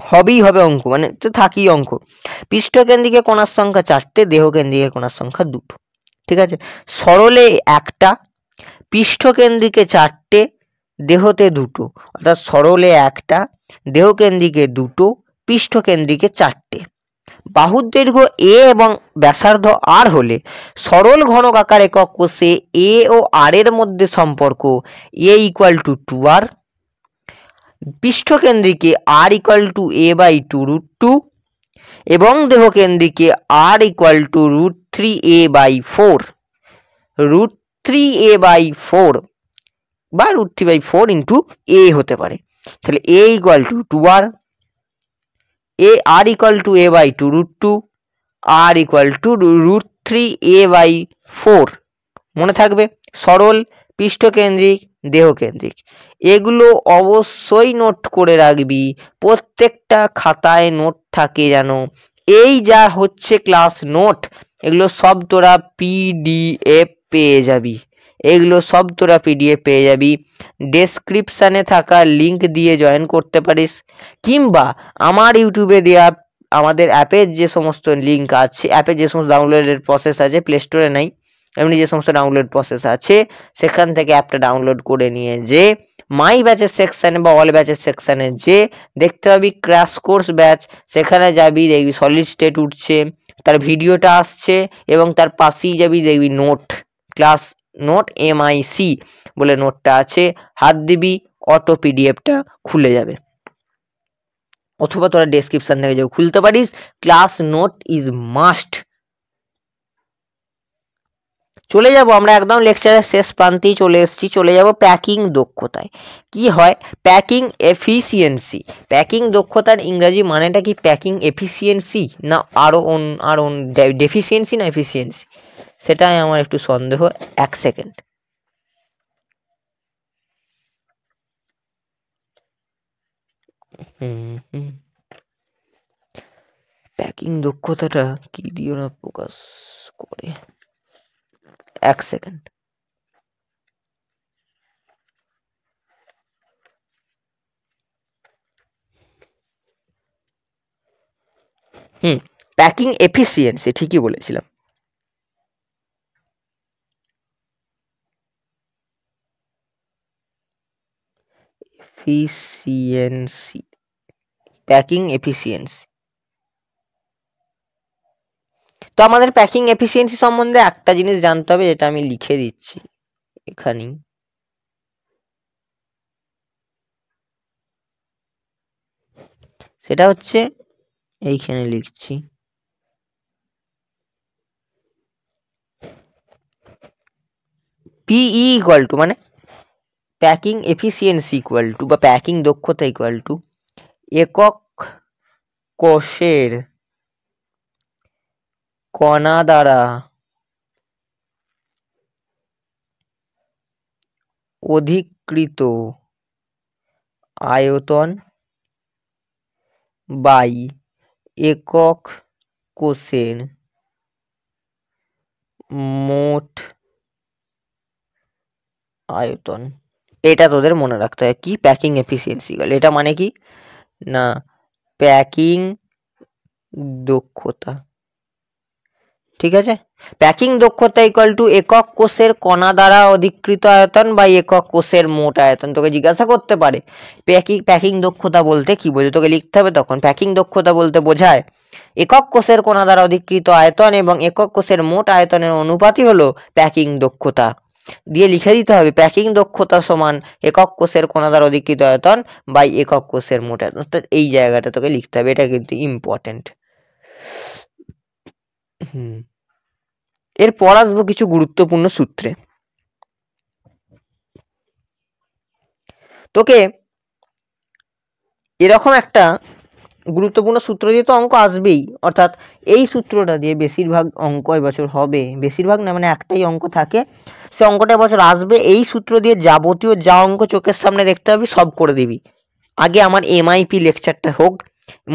হবেই হবে অঙ্ক, মানে তো থাকি অঙ্ক। পৃষ্ঠকেন্দ্রিকে কোণার সংখ্যা 4টে, দেহকেন্দ্রিকে কোণার সংখ্যা 2টো। ঠিক আছে, সরলে 1টা, পৃষ্ঠকেন্দ্রিকে 4টে, দেহতে 2টো। অর্থাৎ সরলে 1টা, দেহকেন্দ্রিকে 2টো, পৃষ্ঠকেন্দ্রিকে 4টে। বাহুর দৈর্ঘ্য এ এবং ব্যাসার্ধ আর হলে সরল ঘনকাকার একক কোষে এ ও আর এর মধ্যে সম্পর্ক এ ইকুয়াল টু 2r, পৃষ্ঠকেন্দ্রিকে r equal to a by 2√2 এবং দেহকেন্দ্রিকে r equal to √3a by 4, √3a by 4 বা √3/4 ইন্টু এ হতে পারে। তাহলে a equal to 2r, a r equal to a by 2√2, r equal to √3a by 4। মনে থাকবে সরল, পৃষ্ঠকেন্দ্রিক, দেহকেন্দ্রিক, এগুলো অবশ্যই নোট করে রাখবি। প্রত্যেকটা খাতায় নোট থাকে যেন। এই যা হচ্ছে ক্লাস নোট, এগুলো সব তোরা পিডিএফ পেয়ে যাবি, এগুলো সব তোরা পিডিএফ পেয়ে যাবি। ডেসক্রিপশানে থাকা লিঙ্ক দিয়ে জয়েন করতে পারিস, কিংবা আমার ইউটিউবে দেওয়া আমাদের অ্যাপের যে সমস্ত লিঙ্ক আছে, অ্যাপের যে সমস্ত ডাউনলোডের প্রসেস আছে, প্লে স্টোরে নাই, এমনি যে সমস্ত ডাউনলোড প্রসেস আছে সেখান থেকে অ্যাপটা ডাউনলোড করে নিয়ে যে মাই ব্যাচের সেকশানে বা অল ব্যাচের সেকশানে যে দেখতে পাবি ক্র্যাশ কোর্স ব্যাচ, সেখানে যাবি, দেখবি সলিড স্টেট উঠছে, তার ভিডিওটা আসছে এবং তার পাশেই যাবি দেখবি নোট, ক্লাস নোট MIC বলে নোটটা আছে, হাত দিবি অটো পিডিএফটা খুলে যাবে। অথবা তোরা ডেসক্রিপশন থেকে যাও খুলতে পারিস। Class note is must. চলে যাব আমরা একদম লেকচারের শেষ প্রান্তেই চলে এসেছি, চলে যাব প্যাকিং দক্ষতায়। কি হয় প্যাকিং এফিসিয়েন্সি? প্যাকিং দক্ষতার ইংরাজি মানেটা কি? প্যাকিং এফিসিয়েন্সি না আরো ডেফিসিয়েন্সি না এফিসিয়েন্সি? সেটাই আমার একটু সন্দেহ। 1 সেকেন্ড। প্যাকিং দক্ষতাটা কি দিয়ে ওরা প্রকাশ করে? 1 সেকেন্ড। প্যাকিং এফিসিয়েন্সি, ঠিকই বলেছিলাম। Efficiency, packing efficiency. তো আমাদের প্যাকিং এফিসিয়েন্সি সম্বন্ধে একটা জিনিস জানতে হবে, যেটা আমি লিখে দিচ্ছি এখানেই। সেটা হচ্ছে, এইখানে লিখছি, পিই ইকুয়াল টু, মানে প্যাকিং এফিসিয়েন্সি ইকুয়াল টু বা প্যাকিং দক্ষতা ইকুয়াল টু একক কোষের কণা দ্বারা অধিকৃত আয়তন বাই একক কোষের মোট আয়তন। এটা তোদের মনে রাখতে হয়। কি প্যাকিং এফিসিয়েন্সি, এটা মানে কি না প্যাকিং দক্ষতা, ঠিক আছে? প্যাকিং দক্ষতা ইকুয়াল টু একক কোষের কণা দ্বারা অধিকৃত আয়তন বা একক কোষের মোট আয়তন। তোকে জিজ্ঞাসা করতে পারে প্যাকিং দক্ষতা বলতে কি বোঝে, তোকে লিখতে হবে তখন। প্যাকিং দক্ষতা বলতে বোঝায় একক কোষের কণা দ্বারা অধিকৃত আয়তন এবং একক কোষের মোট আয়তনের অনুপাতই হলো প্যাকিং দক্ষতা। দিয়ে লিখে দিতে হবে প্যাকিং দক্ষতা সমান একক কোষের কণা দ্বারা অধিকৃত আয়তন বাই একক কোষের মোট আয়তন। অর্থাৎ এই জায়গাটা তোকে লিখতে হবে, এটা কিন্তু ইম্পর্টেন্ট। এরপর আসবো কিছু গুরুত্বপূর্ণ সূত্রে। তোকে এরকম একটা গুরুত্বপূর্ণ সূত্র দিয়ে তো অঙ্ক আসবেই, অর্থাৎ এই সূত্রটা দিয়ে বেশিরভাগ অঙ্ক এবছর হবে, বেশিরভাগ না মানে একটাই অঙ্ক থাকে, সে অঙ্কটা এবছর আসবে। এই সূত্র দিয়ে যাবতীয় যা অঙ্ক চোখের সামনে দেখতে হবে সব করে দিবি। আগে আমার এমআইপি লেকচারটা হোক,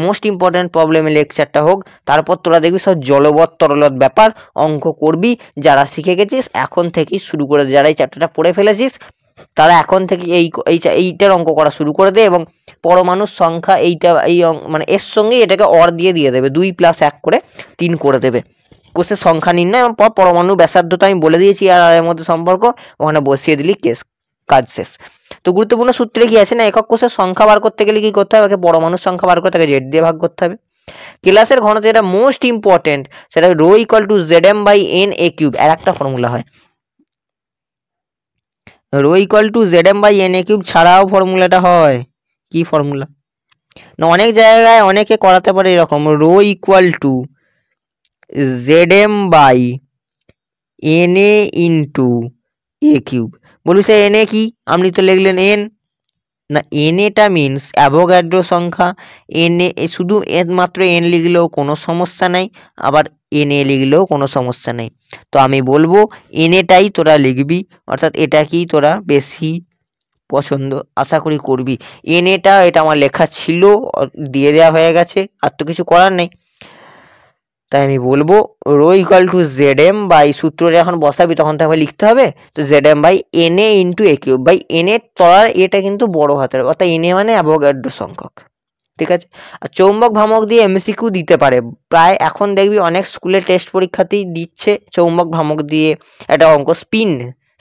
মোস্ট ইম্পর্টেন্ট প্রবলেমের লেকচারটা হোক, তারপর তোরা দেখবি সব জলবৎ তরলত ব্যাপার অঙ্ক করবি। যারা শিখে গেছিস এখন থেকেই শুরু করে, যারা এই চ্যাপ্টারটা পড়ে ফেলেছিস তারা এখন থেকে এইটার অঙ্ক করা শুরু করে দে। এবং পরমাণুর সংখ্যা এইটা মানে এর সঙ্গে এটাকে অর দিয়ে দেবে, 2 + 1 করে 3 করে দেবে। কোষের সংখ্যা নির্ণয় এবং পরমাণুর ব্যাসার্ধটা আমি বলে দিয়েছি আর এর মধ্যে সম্পর্ক, ওখানে বসিয়ে দিলি কেস, কাজ শেষ। তো গুরুত্বপূর্ণ সূত্রে কি আছে না, একক কোষের সংখ্যা বার করতে গেলে কি করতে হবে, পরমাণুর সংখ্যা বার করতে গেলে জেড দিয়ে ভাগ করতে হবে। কেলাসের ঘনত্ব, এটা মোস্ট ইম্পর্টেন্ট, সেটা রো ইকুয়াল টু ZM/NA³ এর একটা ফর্মুলা হয়। রো ইকুয়াল টু ZM/NA³ ছাড়াও ফর্মুলাটা হয়, কি ফর্মুলা না, অনেক জায়গায় অনেকে করাতে পারে এরকম, rho equal two ZM/NA into A³ বলবি সে NA কি, আপনি তো লিখলেন N না, NAটা মিনস অ্যাভোগাড্রো সংখ্যা। NA শুধু মাত্র N লিখলেও কোনো সমস্যা নাই, আবার NA লিখলেও কোনো সমস্যা নেই। তো আমি বলবো NAটাই তোরা লিখবি, অর্থাৎ এটা কি তোরা বেশি পছন্দ আশা করি করবি। NAটা এটা আমার লেখা ছিল, দিয়ে দেওয়া হয়ে গেছে, আর তো কিছু করার নেই। তাই আমি বলবো rho equal to ZM by, সূত্রটা যখন বসাবি তখন তাহলে লিখতে হবে তো ZM/NA into A³ by NA, তলার এটা কিন্তু বড় হাতের, অর্থাৎ NA মানে অ্যাভোগাড্রো সংখ্যক, ঠিক আছে? আর চৌম্বক ভ্রামক দিয়ে MCQ দিতে পারে প্রায়, এখন দেখবি অনেক স্কুলে টেস্ট পরীক্ষাতেই দিচ্ছে চৌম্বক ভ্রামক দিয়ে একটা অঙ্ক,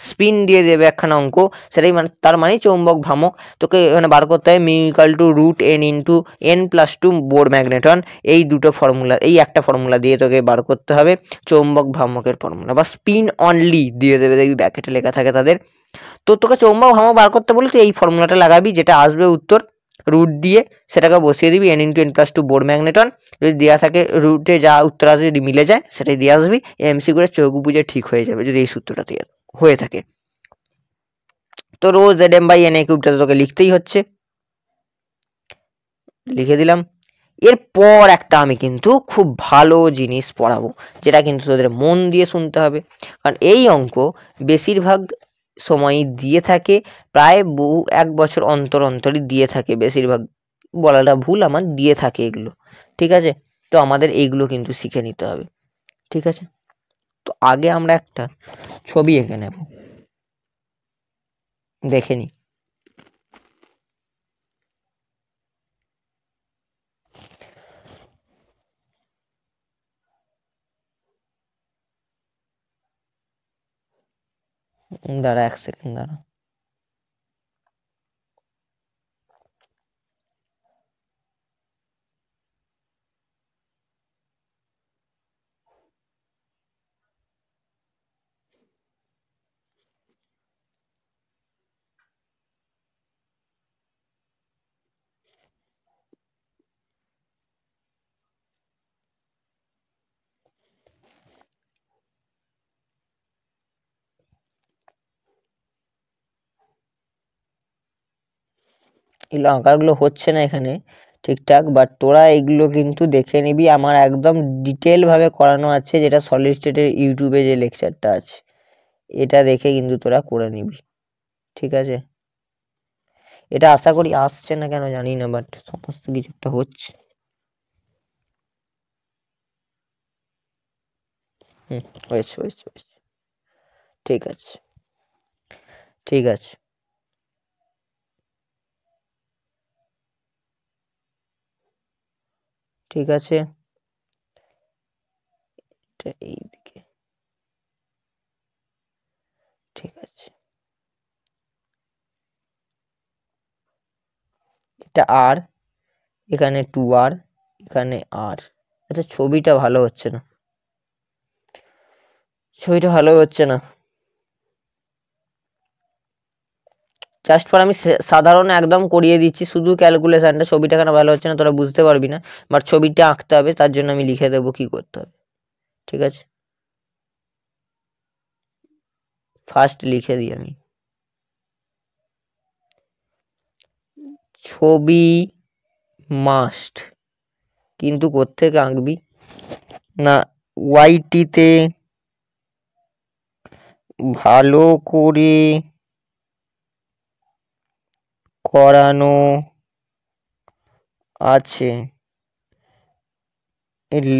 স্পিন দিয়ে দেবে একখানা অঙ্ক, সেটাই মানে তার মানে চৌম্বক ভ্রামক। তোকে এখানে বার করতে হয় mu equal to √n into n+2 Bohr magneton, এই দুটো ফর্মুলা, এই একটা ফর্মুলা দিয়ে তোকে বার করতে হবে চৌম্বক ভ্রামকের ফর্মুলা, বা স্পিন অনলি দিয়ে দেবে, দেখবি ব্যাকেটে লেখা থাকে তাদের। তো তোকে চৌম্বক ভ্রামক বার করতে বলে তুই এই ফর্মুলাটা লাগাবি, যেটা আসবে উত্তর রুট দিয়ে সেটাকে বসিয়ে দিবি n into n+2 Bohr magneton, যদি দেওয়া থাকে রুটে যা উত্তর আসবে যদি মিলে যায় সেটাই দিয়ে আসবি, MCQ করে চোখ বুঝে ঠিক হয়ে যাবে যদি এই সূত্রটা দিয়ে হয়ে থাকে। তো রো ZM/NA³ তোকে লিখতেই হচ্ছে, লিখে দিলাম। এরপর একটা আমি কিন্তু খুব ভালো জিনিস পড়াবো, যেটা কিন্তু তোদের মন দিয়ে শুনতে হবে, কারণ এই অঙ্ক বেশিরভাগ সময়ই দিয়ে থাকে, প্রায় বহু 1 বছর অন্তর অন্তরই দিয়ে থাকে, বেশিরভাগ বলাটা ভুল আমার, দিয়ে থাকে এগুলো। ঠিক আছে, তো আমাদের এইগুলো কিন্তু শিখে নিতে হবে। ঠিক আছে, তো আগে আমরা একটা ছবি এঁকে নেব, দেখে নি। দাঁড়া 1 সেকেন্ড দাঁড়া। এগুলো আঁকাগুলো হচ্ছে না এখানে ঠিকঠাক, বাট তোরা এগুলো কিন্তু দেখে নিবি, আমার একদম ডিটেল ভাবে করানো আছে, যেটা সলিড স্টেটের ইউটিউবে যে লেকচারটা আছে, এটা দেখে কিন্তু তোরা করে নিবি। ঠিক আছে, এটা আশা করি আসছে না কেন জানি না, বাট সমস্ত কিছু একটা হচ্ছে। হয়েছে হয়েছে হয়েছে। ঠিক আছে ঠিক আছে। ঠিক আছে, এটা এইদিকে। ঠিক আছে, এটা আর, এখানে 2R, এখানে আর। আচ্ছা ছবিটা ভালো হচ্ছে না, ছবিটা ভালো হচ্ছে না। জাস্ট ফর আমি সাধারণ একদম করিয়ে দিচ্ছি, শুধু ক্যালকুলেশনটা, ছবিটা কেন ভালো হচ্ছে না তোরা বুঝতে পারবি না, বাট ছবিটা আঁকতে হবে, তার জন্য আমি লিখে দেবো কি করতে হবে। ঠিক আছে, ফার্স্ট লিখে দিই আমি, ছবি মাস্ট, কিন্তু কোত্থেকে আঁকবি না, ওয়াইটিতে ভালো করে করানো আছে,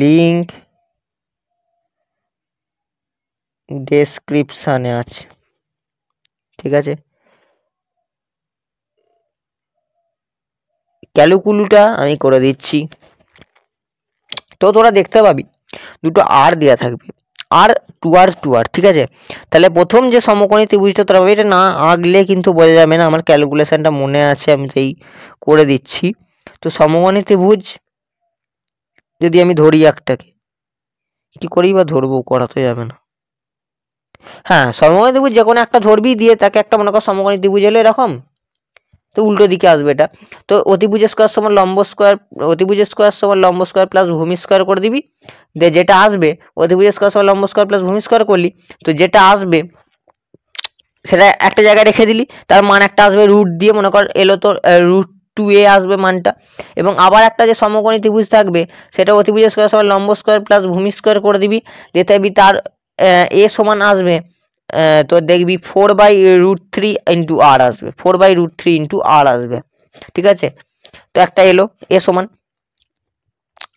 লিংক ডেসক্রিপশানে আছে। ঠিক আছে, ক্যালকুলুটা আমি করে দিচ্ছি, তো তোরা দেখতে পাবি দুটো আর দেওয়া থাকবে, আর 2R 2R। ঠিক আছে, তাহলে প্রথম যে সমকোণী ত্রিভুজটা তোরা পাবি, এটা না আঁকলে কিন্তু বোঝা যাবে না, আমার ক্যালকুলেশনটা মনে আছে, আমি সেই করে দিচ্ছি। তো সমকোণী ত্রিভুজ যদি আমি ধরি একটাকে, কি করেই বা ধরবো, করা তো যাবে না। হ্যাঁ, সমকোণী ত্রিভুজ যে কোনো একটা ধরবি, দিয়ে তাকে একটা মনে কর সমকোণী ত্রিভুজ এলো এরকম, তো উল্টো দিকে আসবে এটা, তো অতিভুজ স্কোয়ার সমান লম্ব স্কোয়ার, অতিভুজ স্কোয়ার সমান লম্ব স্কোয়ার প্লাস ভূমি স্কোয়ার করে দিবি, দিয়ে যেটা আসবে, অতিভুজ স্কোয়ার সমান লম্ব স্কোয়ার প্লাস ভূমি স্কোয়ার করলি, তো যেটা আসবে সেটা একটা জায়গায় রেখে দিলি, তার মান একটা আসবে রুট দিয়ে, মনে কর এলো তোর √2a আসবে মানটা, এবং আবার একটা যে সমকোণী ত্রিভুজ থাকবে, সেটা অতিভুজ স্কোয়ার সমান লম্ব স্কোয়ার প্লাস ভূমি স্কোয়ার করে দিবি, যেতে দিবি তার এ সমান আসবে, তো দেখবি 4/√3 ইন্টু আর আসবে, 4/√3 ইন্টু আর আসবে। ঠিক আছে, তো একটা এলো এ সমান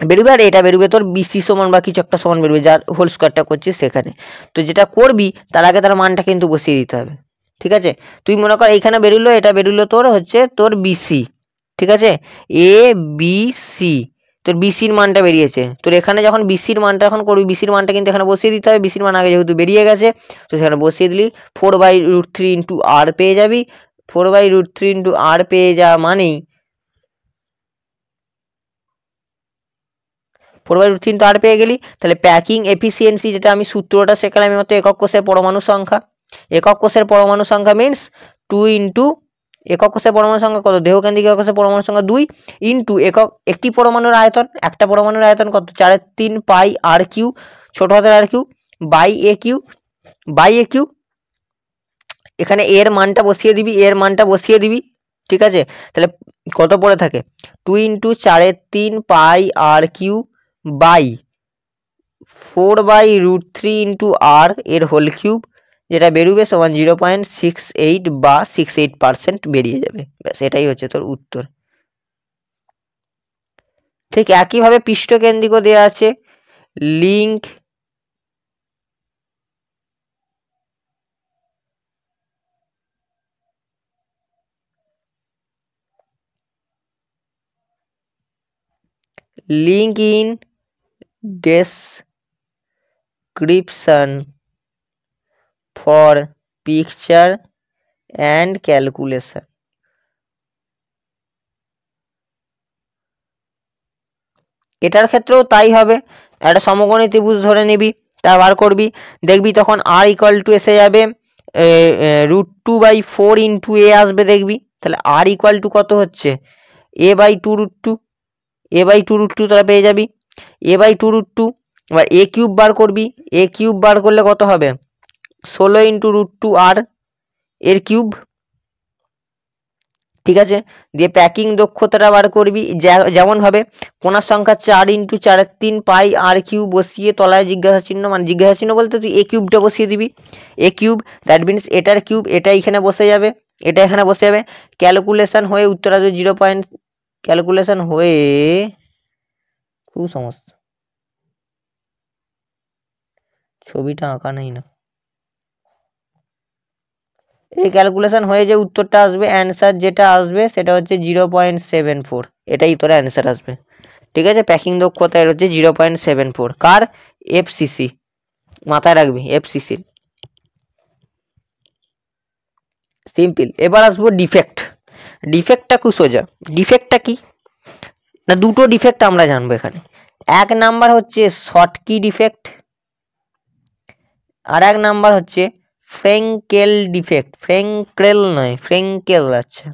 বেরোবে, আর এটা বেরোবে তোর বিসি সমান বা কিছু একটা সমান বেরোবে, যার হোল স্কোয়ারটা করছিস সেখানে। তো যেটা করবি তার আগে তার মানটা কিন্তু বসিয়ে দিতে হবে। ঠিক আছে, তুই মনে কর এইখানে বেরোলো, এটা বেরোলো তোর হচ্ছে তোর বিসি। ঠিক আছে, ABC, তোর বিসির মানটা বেরিয়েছে, তোর এখানে যখন বিসির মানটা এখন করবি, বিসির মানটা কিন্তু এখানে বসিয়ে দিতে হবে, বিসির মান আগে যেহেতু বেরিয়ে গেছে, তো সেখানে বসিয়ে দিলি, 4/√3 ইন্টু আর পেয়ে যাবি, 4/√3 ইন্টু আর পেয়ে যাওয়া মানেই 4/√3 তো আর পেয়ে গেলি, তাহলে প্যাকিং এফিসিয়েন্সি, যেটা আমি সূত্রটা শেখালাম মতো, একক কোষের পরমাণু সংখ্যা, একক কোষের পরমাণু সংখ্যা মিনস 2 ইন্টু একক কোষের পরমাণু সংখ্যা কত, দেহকেন্দ্রিক একক কোষের পরমাণু সংখ্যা 2 ইন্টু একক একটি পরমাণুর আয়তন, একটা পরমাণুর আয়তন কত, 4/3 পাই আর কিউ, ছোট হাতের আর কিউ, বাই এ কিউ, এখানে এর মানটা বসিয়ে দিবি, এর মানটা বসিয়ে দিবি। ঠিক আছে, তাহলে কত পড়ে থাকে 2 into 4/3 pi r cube by 4/√3 into r এর হোল কিউব, যেটা বেরোবে সমান 0.68 বা 68% বেরিয়ে যাবে। ব্যাস এটাই হচ্ছে তোর উত্তর। ঠিক একইভাবে পৃষ্ঠকেন্দ্রিক দেওয়া আছে, link link in description for picture and calculation। এটার ক্ষেত্রেও তাই হবে, একটা সমকোণী ত্রিভুজ ধরে নিবি, তা বার করবি, দেখবি তখন আর ইকুয়াল টু এসে যাবে √2/4 ইন্টু এ আসবে, দেখবি তাহলে আর ইকুয়াল টু কত হচ্ছে a/2√2, a/2√2 তোরা পেয়ে যাবি, a/2√2। এবার এ কিউব বার করবি, এ কিউব বার করলে কত হবে 16 ইন্টু √2 আর এর কিউব, ঠিক আছে। দিয়ে প্যাকিং দক্ষতাটা বার করবি, যেমন ভাবে কোণার সংখ্যা 4 ইন্টু 4/3 পাই আর কিউব বসিয়ে তলায় জিজ্ঞাসা চিহ্ন, মানে জিজ্ঞাসা চিহ্ন বলতে তুই এ কিউবটা বসিয়ে দিবি, এ কিউব দ্যাট মিনস এটার কিউব, এটা এখানে বসে যাবে, এটা এখানে বসে যাবে, ক্যালকুলেশন হয়ে উত্তর আসবে 0. ক্যালকুলেশন হয়ে খুব সমস্যা, ছবিটা আঁকা নেই না, এই ক্যালকুলেশন হয়ে যে উত্তরটা আসবে, অ্যান্সার যেটা আসবে সেটা হচ্ছে 0.74, এটাই তোর অ্যান্সার আসবে, ঠিক আছে। প্যাকিং দক্ষতা এর হচ্ছে 0.74, কার এফসিসি, মাথায় রাখবি এফসিসির। সিম্পল। এবার আসবো ডিফেক্ট। ডিফেক্টটা খুব সোজা। ডিফেক্টটা কি না, দুটো ডিফেক্ট আমরা জানবো এখানে। এক নাম্বার হচ্ছে শর্টকি ডিফেক্ট, আর এক নাম্বার হচ্ছে ফ্রেঙ্কেল ডিফেক্ট, ফ্রেঙ্কেল নয় ফ্রেঙ্কেল, আচ্ছা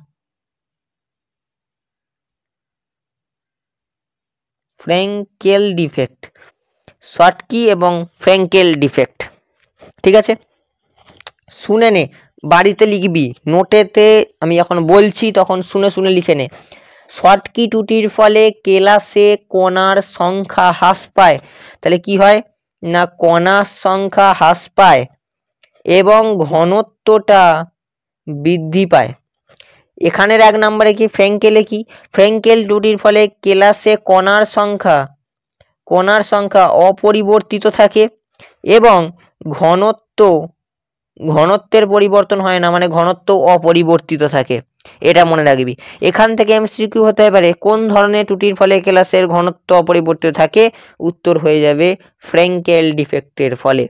ফ্রেঙ্কেল ডিফেক্ট, শর্টকি এবং ফ্রেঙ্কেল ডিফেক্ট, ঠিক আছে। শুনে নে, বাড়িতে লিখবি, নোটেতে আমি যখন বলছি তখন শুনে শুনে লিখে নে। শর্টকি ত্রুটির ফলে কেলাসে কণার সংখ্যা হ্রাস পায়, তাহলে কি হয় না কণার সংখ্যা হ্রাস পায় এবং ঘনত্বটা বৃদ্ধি পায়। এখানের এক নম্বরে কি ফ্রেঙ্কেলে কি, ফ্রেঙ্কেল ত্রুটির ফলে কেলাসে কণার সংখ্যা অপরিবর্তিত থাকে এবং ঘনত্বের পরিবর্তন হয় না, মানে ঘনত্ব অপরিবর্তিত থাকে, এটা মনে রাখবি। এখান থেকে এমসিকিউ হতে পারে কোন ধরনের ত্রুটির ফলে কেলাসের ঘনত্ব অপরিবর্তিত থাকে, উত্তর হয়ে যাবে ফ্রেঙ্কেল ডিফেক্টের ফলে,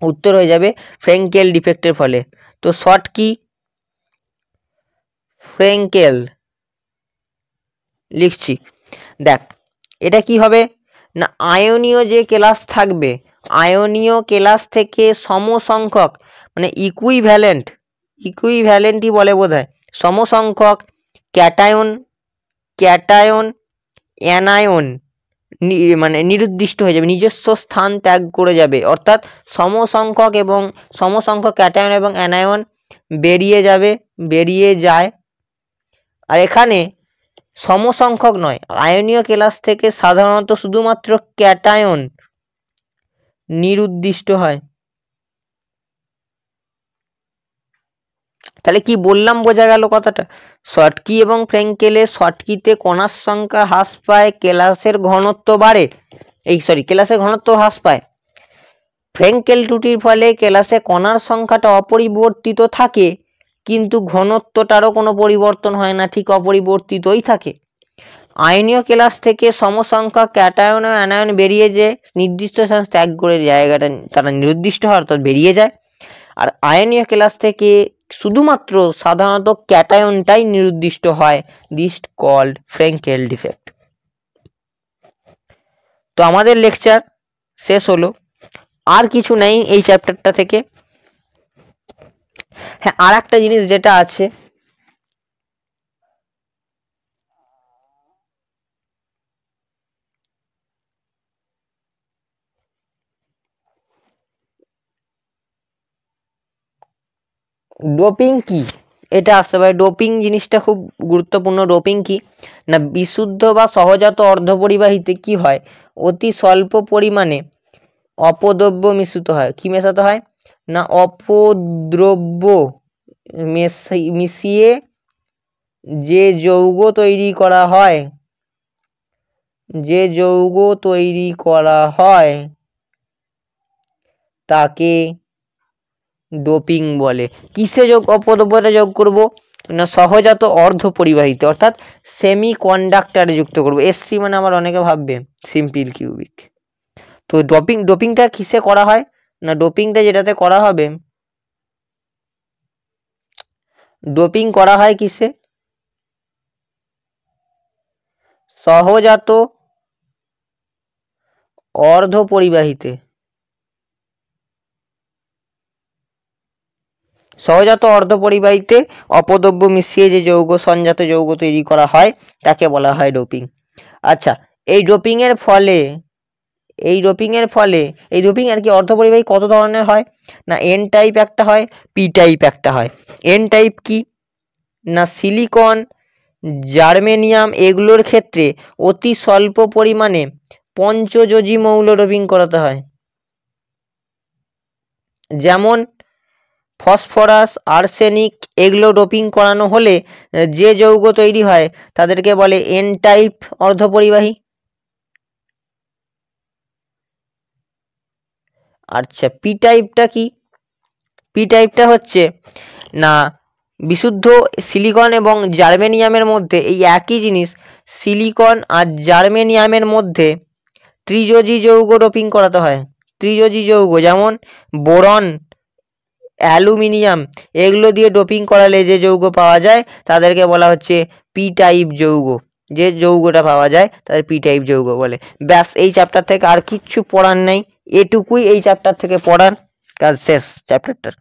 উত্তর হয়ে যাবে ফ্রেঙ্কেল ডিফেক্টের ফলে। তো শর্ট কি ফ্রেঙ্কেল লিখছি, দেখ এটা কি হবে না আয়নীয় যে কেলাস থাকবে, আয়নীয় কেলাস থেকে সমসংখ্যক মানে ইকুইভ্যালেন্টই বলে বোধহয়, সমসংখ্যক ক্যাটায়ন অ্যানায়ন মানে নিরুদ্দিষ্ট হয়ে যাবে, নিজস্ব স্থান ত্যাগ করে যাবে, অর্থাৎ সমসংখ্যক ক্যাটায়ন এবং অ্যানায়ন বেরিয়ে যায়। আর এখানে সমসংখ্যক নয়, আয়নীয় কেলাস থেকে সাধারণত শুধুমাত্র ক্যাটায়ন নিরুদ্দিষ্ট হয়। তাহলে কি বললাম বোঝা গেল কথাটা, শর্টকি এবং ফ্রেঙ্কেলে শর্টকিতে কণার সংখ্যা হ্রাস পায়, কেলাসের ঘনত্ব বাড়ে, কেলাসের ঘনত্ব হ্রাস পায়। ফ্রেঙ্কেল ত্রুটির ফলে কেলাসে কণার সংখ্যাটা অপরিবর্তিত থাকে কিন্তু ঘনত্বটারও কোনো পরিবর্তন হয় না, ঠিক অপরিবর্তিতই থাকে। আয়নীয় কেলাস থেকে সমসংখ্যক ক্যাটায়ন ও অ্যানায়ন বেরিয়ে যে নির্দিষ্ট স্থান ত্যাগ করে জায়গাটা তারা নির্দিষ্ট হয় অর্থাৎ বেরিয়ে যায়। আর আয়নীয় কেলাস থেকে শুধুমাত্র সাধারণত ক্যাটায়নটাই নির্দিষ্ট হয়, দিস কল্ড ফ্রেঙ্কেল ডিফেক্ট। তো আমাদের লেকচার শেষ হলো, আর কিছু নেই এই চ্যাপ্টারটা থেকে। হ্যাঁ, আর একটা জিনিস যেটা আছে, ডোপিং কি এটা আসতে পারে। ডোপিং জিনিসটা খুব গুরুত্বপূর্ণ। ডোপিং কি না, বিশুদ্ধ বা সহজাত অর্ধপরিবাহীতে কি হয়, অতি স্বল্প পরিমাণে অপদ্রব্য মিশ্রিত হয়। কি মেশাতে হয় না, অপদ্রব্য মিশিয়ে যে যৌগ তৈরি করা হয়, যে যৌগ তৈরি করা হয় তাকে ডোপিং বলে। কিসে অপদ্রব্যটা যোগ করব না, সহজাত অর্ধপরিবাহিতে অর্থাৎ সেমি কন্ডাক্টরে যুক্ত করব। এসসি মানে আমার অনেকে ভাববে সিম্পল কিউবিক। তো ডোপিংটা কিসে করা হয় না, ডোপিংটা যেটাতে করা হবে, ডোপিং করা হয় কিসে, সহজাত অর্ধপরিবাহিতে। সহজাত অর্ধপরিবাহিতে অপদ্রব্য মিশিয়ে যে যৌগ সংজাত যৌগ তৈরি করা হয় তাকে বলা হয় ডোপিং। আচ্ছা, এই ডোপিং এর ফলে এই ডোপিং আর কি অর্ধপরিবাহী কত ধরনের হয় না, এন টাইপ একটা হয়, পি টাইপ একটা হয়। এন টাইপ কি না, সিলিকন, জার্মেনিয়াম এগুলোর ক্ষেত্রে অতি স্বল্প পরিমাণে পঞ্চযোজী মৌল ডোপিং করাতে হয়। যেমন ফসফরাস, আর্সেনিক এগুলো ডোপিং করানো হলে যে যৌগ তৈরি হয় তাদেরকে বলে এন টাইপ অর্ধপরিবাহী। আচ্ছা, পি টাইপটা কি, পি টাইপটা হচ্ছে না, বিশুদ্ধ সিলিকন এবং জার্মেনিয়ামের মধ্যে এই একই জিনিস, সিলিকন আর জার্মেনিয়ামের মধ্যে ত্রিযোজী যৌগ ডোপিং করাতে হয়। ত্রিযোজী যৌগ যেমন বোরন, অ্যালুমিনিয়াম এগুলো দিয়ে ডোপিং করালে যে যৌগ পাওয়া যায় তাদেরকে বলা হচ্ছে পি টাইপ যৌগ। যে যৌগটা পাওয়া যায় তাদের পি টাইপ যৌগ বলে। ব্যাস, এই চ্যাপ্টার থেকে আর কিচ্ছু পড়ার নেই, এটুকুই এই চ্যাপ্টার থেকে পড়ার, কাজ শেষ চ্যাপ্টারটার।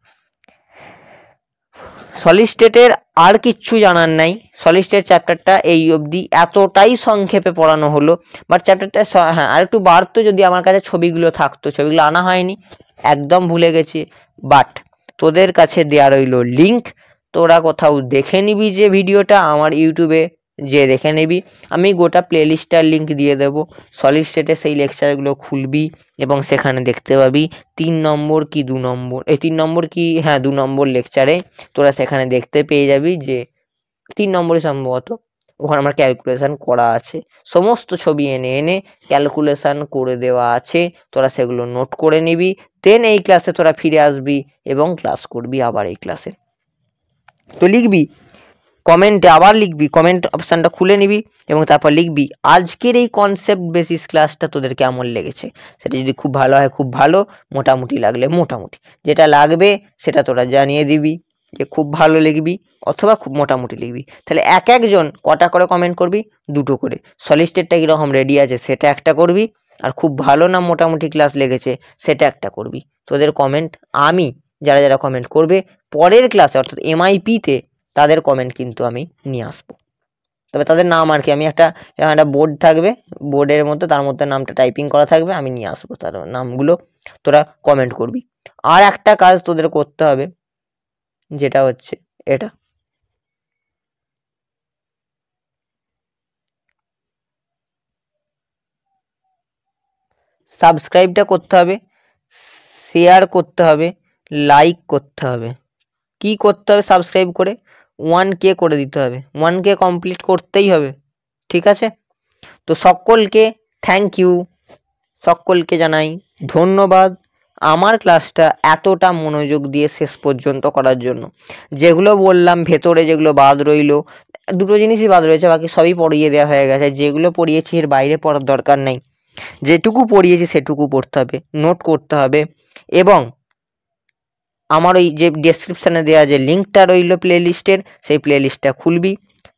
সলিড স্টেটের আর কিচ্ছু জানার নাই। সলিড স্টেট চ্যাপ্টারটা এই অবধি এতটাই সংক্ষেপে পড়ানো হলো। বাট চ্যাপ্টারটা হ্যাঁ আর একটু বাড়তো যদি আমার কাছে ছবিগুলো থাকতো, ছবিগুলো আনা হয়নি, একদম ভুলে গেছি। বাট তোদের কাছে দেওয়া রইল লিঙ্ক, তোরা কোথাও দেখে নিবি যে ভিডিওটা আমার ইউটিউবে যে দেখে নিবি। আমি গোটা প্লেলিস্টটার লিঙ্ক দিয়ে দেবো। সলিড স্টেটে সেই লেকচারগুলো খুলবি এবং সেখানে দেখতে পাবি 3 নম্বর কি 2 নম্বর, এই 3 নম্বর কি, হ্যাঁ 2 নম্বর লেকচারে তোরা সেখানে দেখতে পেয়ে যাবি যে 3 নম্বরই সম্ভবত, ওখানে আমার ক্যালকুলেশন করা আছে, সমস্ত ছবি এনে এনে ক্যালকুলেশন করে দেওয়া আছে, তোরা সেগুলো নোট করে নিবি। দেন এই ক্লাসে তোরা ফিরে আসবি এবং ক্লাস করবি আবার এই ক্লাসে। তো লিখবি কমেন্টে, আবার লিখবি, কমেন্ট অপশানটা খুলে নিবি এবং তারপর লিখবি আজকের এই কনসেপ্ট বেসিস ক্লাসটা তোদের কেমন লেগেছে। সেটা যদি খুব ভালো হয় খুব ভালো, মোটামুটি লাগলে মোটামুটি, যেটা লাগবে সেটা তোরা জানিয়ে দিবি যে খুব ভালো লিখবি অথবা খুব মোটামুটি লিখবি। তাহলে এক একজন কটা করে কমেন্ট করবি, 2টো করে। সলিড স্টেটটা কীরকম রেডি আছে সেটা একটা করবি, আর খুব ভালো না মোটামুটি ক্লাস লেগেছে সেটা একটা করবি। তোদের কমেন্ট আমি, যারা যারা কমেন্ট করবে পরের ক্লাসে অর্থাৎ এমআইপিতে, তাদের কমেন্ট কিন্তু আমি নিয়ে আসবো। তবে তাদের নাম আর কি, আমি একটা বোর্ড থাকবে, বোর্ডের মধ্যে তার মধ্যে নামটা টাইপিং করা থাকবে, আমি নিয়ে আসবো তার নামগুলো, তোরা কমেন্ট করবি। আর একটা কাজ তোদের করতে হবে, যেটা হচ্ছে এটা, সাবস্ক্রাইবটা করতে হবে, শেয়ার করতে হবে, লাইক করতে হবে। কি করতে হবে সাবস্ক্রাইব করে? 1K করে দিতে হবে, 1K কমপ্লিট করতেই হবে, ঠিক আছে? তো সকলকে থ্যাংক ইউ, সকলকে জানাই ধন্যবাদ আমার ক্লাসটা এতটা মনোযোগ দিয়ে শেষ পর্যন্ত করার জন্য। যেগুলো বললাম ভেতরে যেগুলো বাদ রইল, 2টো জিনিসই বাদ রয়েছে, বাকি সবই পড়িয়ে দেওয়া হয়ে গেছে। যেগুলো পড়িয়েছি এর বাইরে পড়ার দরকার নেই, যেটুকু পড়িয়েছি সেটুকু পড়তে হবে, নোট করতে হবে। এবং আমার ওই যে ডেসক্রিপশানে দেওয়া যে লিঙ্কটা রইল প্লে লিস্টের, সেই প্লে লিস্টটা খুলবি,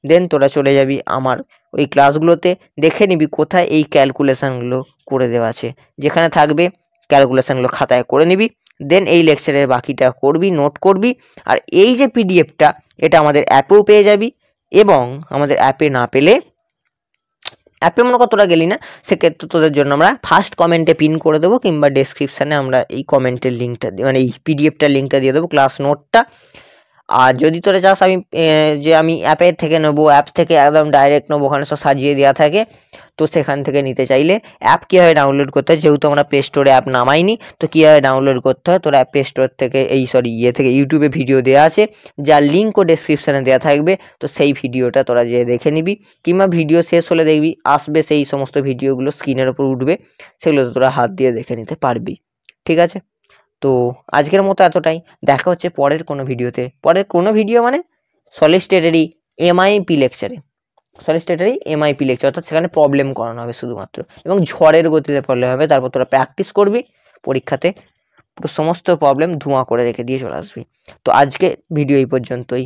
দেন তোরা চলে যাবি আমার ওই ক্লাসগুলোতে, দেখে নিবি কোথায় এই ক্যালকুলেশানগুলো করে দেওয়া আছে। যেখানে থাকবে ক্যালকুলেশানগুলো খাতায় করে নিবি, দেন এই লেকচারের বাকিটা করবি, নোট করবি। আর এই যে পিডিএফটা, এটা আমাদের অ্যাপেও পেয়ে যাবি, এবং আমাদের অ্যাপে না পেলে, অ্যাপে মনে কর তোরা গেলি না, সেক্ষেত্রে তোদের জন্য আমরা ফার্স্ট কমেন্টে পিন করে দেবো, কিংবা ডেসক্রিপশানে আমরা এই কমেন্টের লিঙ্কটা মানে এই পিডিএফটার লিঙ্কটা দিয়ে দেবো, ক্লাস নোটটা। আর যদি তোরা চাস আমি যে আমি অ্যাপের থেকে নেবো, অ্যাপ থেকে একদম ডাইরেক্ট নেবো, ওখানে সব সাজিয়ে দেওয়া থাকে, তো সেখান থেকে নিতে চাইলে অ্যাপ কীভাবে ডাউনলোড করতে হয়, যেহেতু আমরা প্লে স্টোরে অ্যাপ নামাইনি, তো কীভাবে ডাউনলোড করতে হয় তোরা প্লে স্টোর থেকে থেকে ইউটিউবে ভিডিও দেওয়া আছে, যার লিঙ্কও ডেসক্রিপশানে দেওয়া থাকবে, তো সেই ভিডিওটা তোরা যেয়ে দেখে নিবি, কিংবা ভিডিও শেষ হলে দেখবি আসবে সেই সমস্ত ভিডিওগুলো স্ক্রিনের ওপর উঠবে, সেগুলো তোরা হাত দিয়ে দেখে নিতে পারবি। ঠিক আছে, তো আজকের মতো এতটাই। দেখা হচ্ছে পরের কোনো ভিডিওতে, পরের কোনো ভিডিও মানে সলিড স্টেটেরই এমআইপি লেকচারে, সলিড স্টেটেরই এমআইপি লেকচার, অর্থাৎ সেখানে প্রবলেম করানো হবে শুধুমাত্র, এবং ঝড়ের গতিতে প্রবলেম হবে। তারপর তোরা প্র্যাকটিস করবি, পরীক্ষাতে পুরো সমস্ত প্রবলেম ধোঁয়া করে রেখে দিয়ে চলে আসবি। তো আজকে ভিডিও এই পর্যন্তই।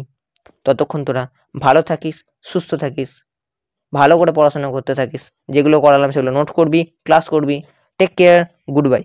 ততক্ষণ তোরা ভালো থাকিস, সুস্থ থাকিস, ভালো করে পড়াশোনা করতে থাকিস, যেগুলো করালাম সেগুলো নোট করবি, ক্লাস করবি। Take care, good bye.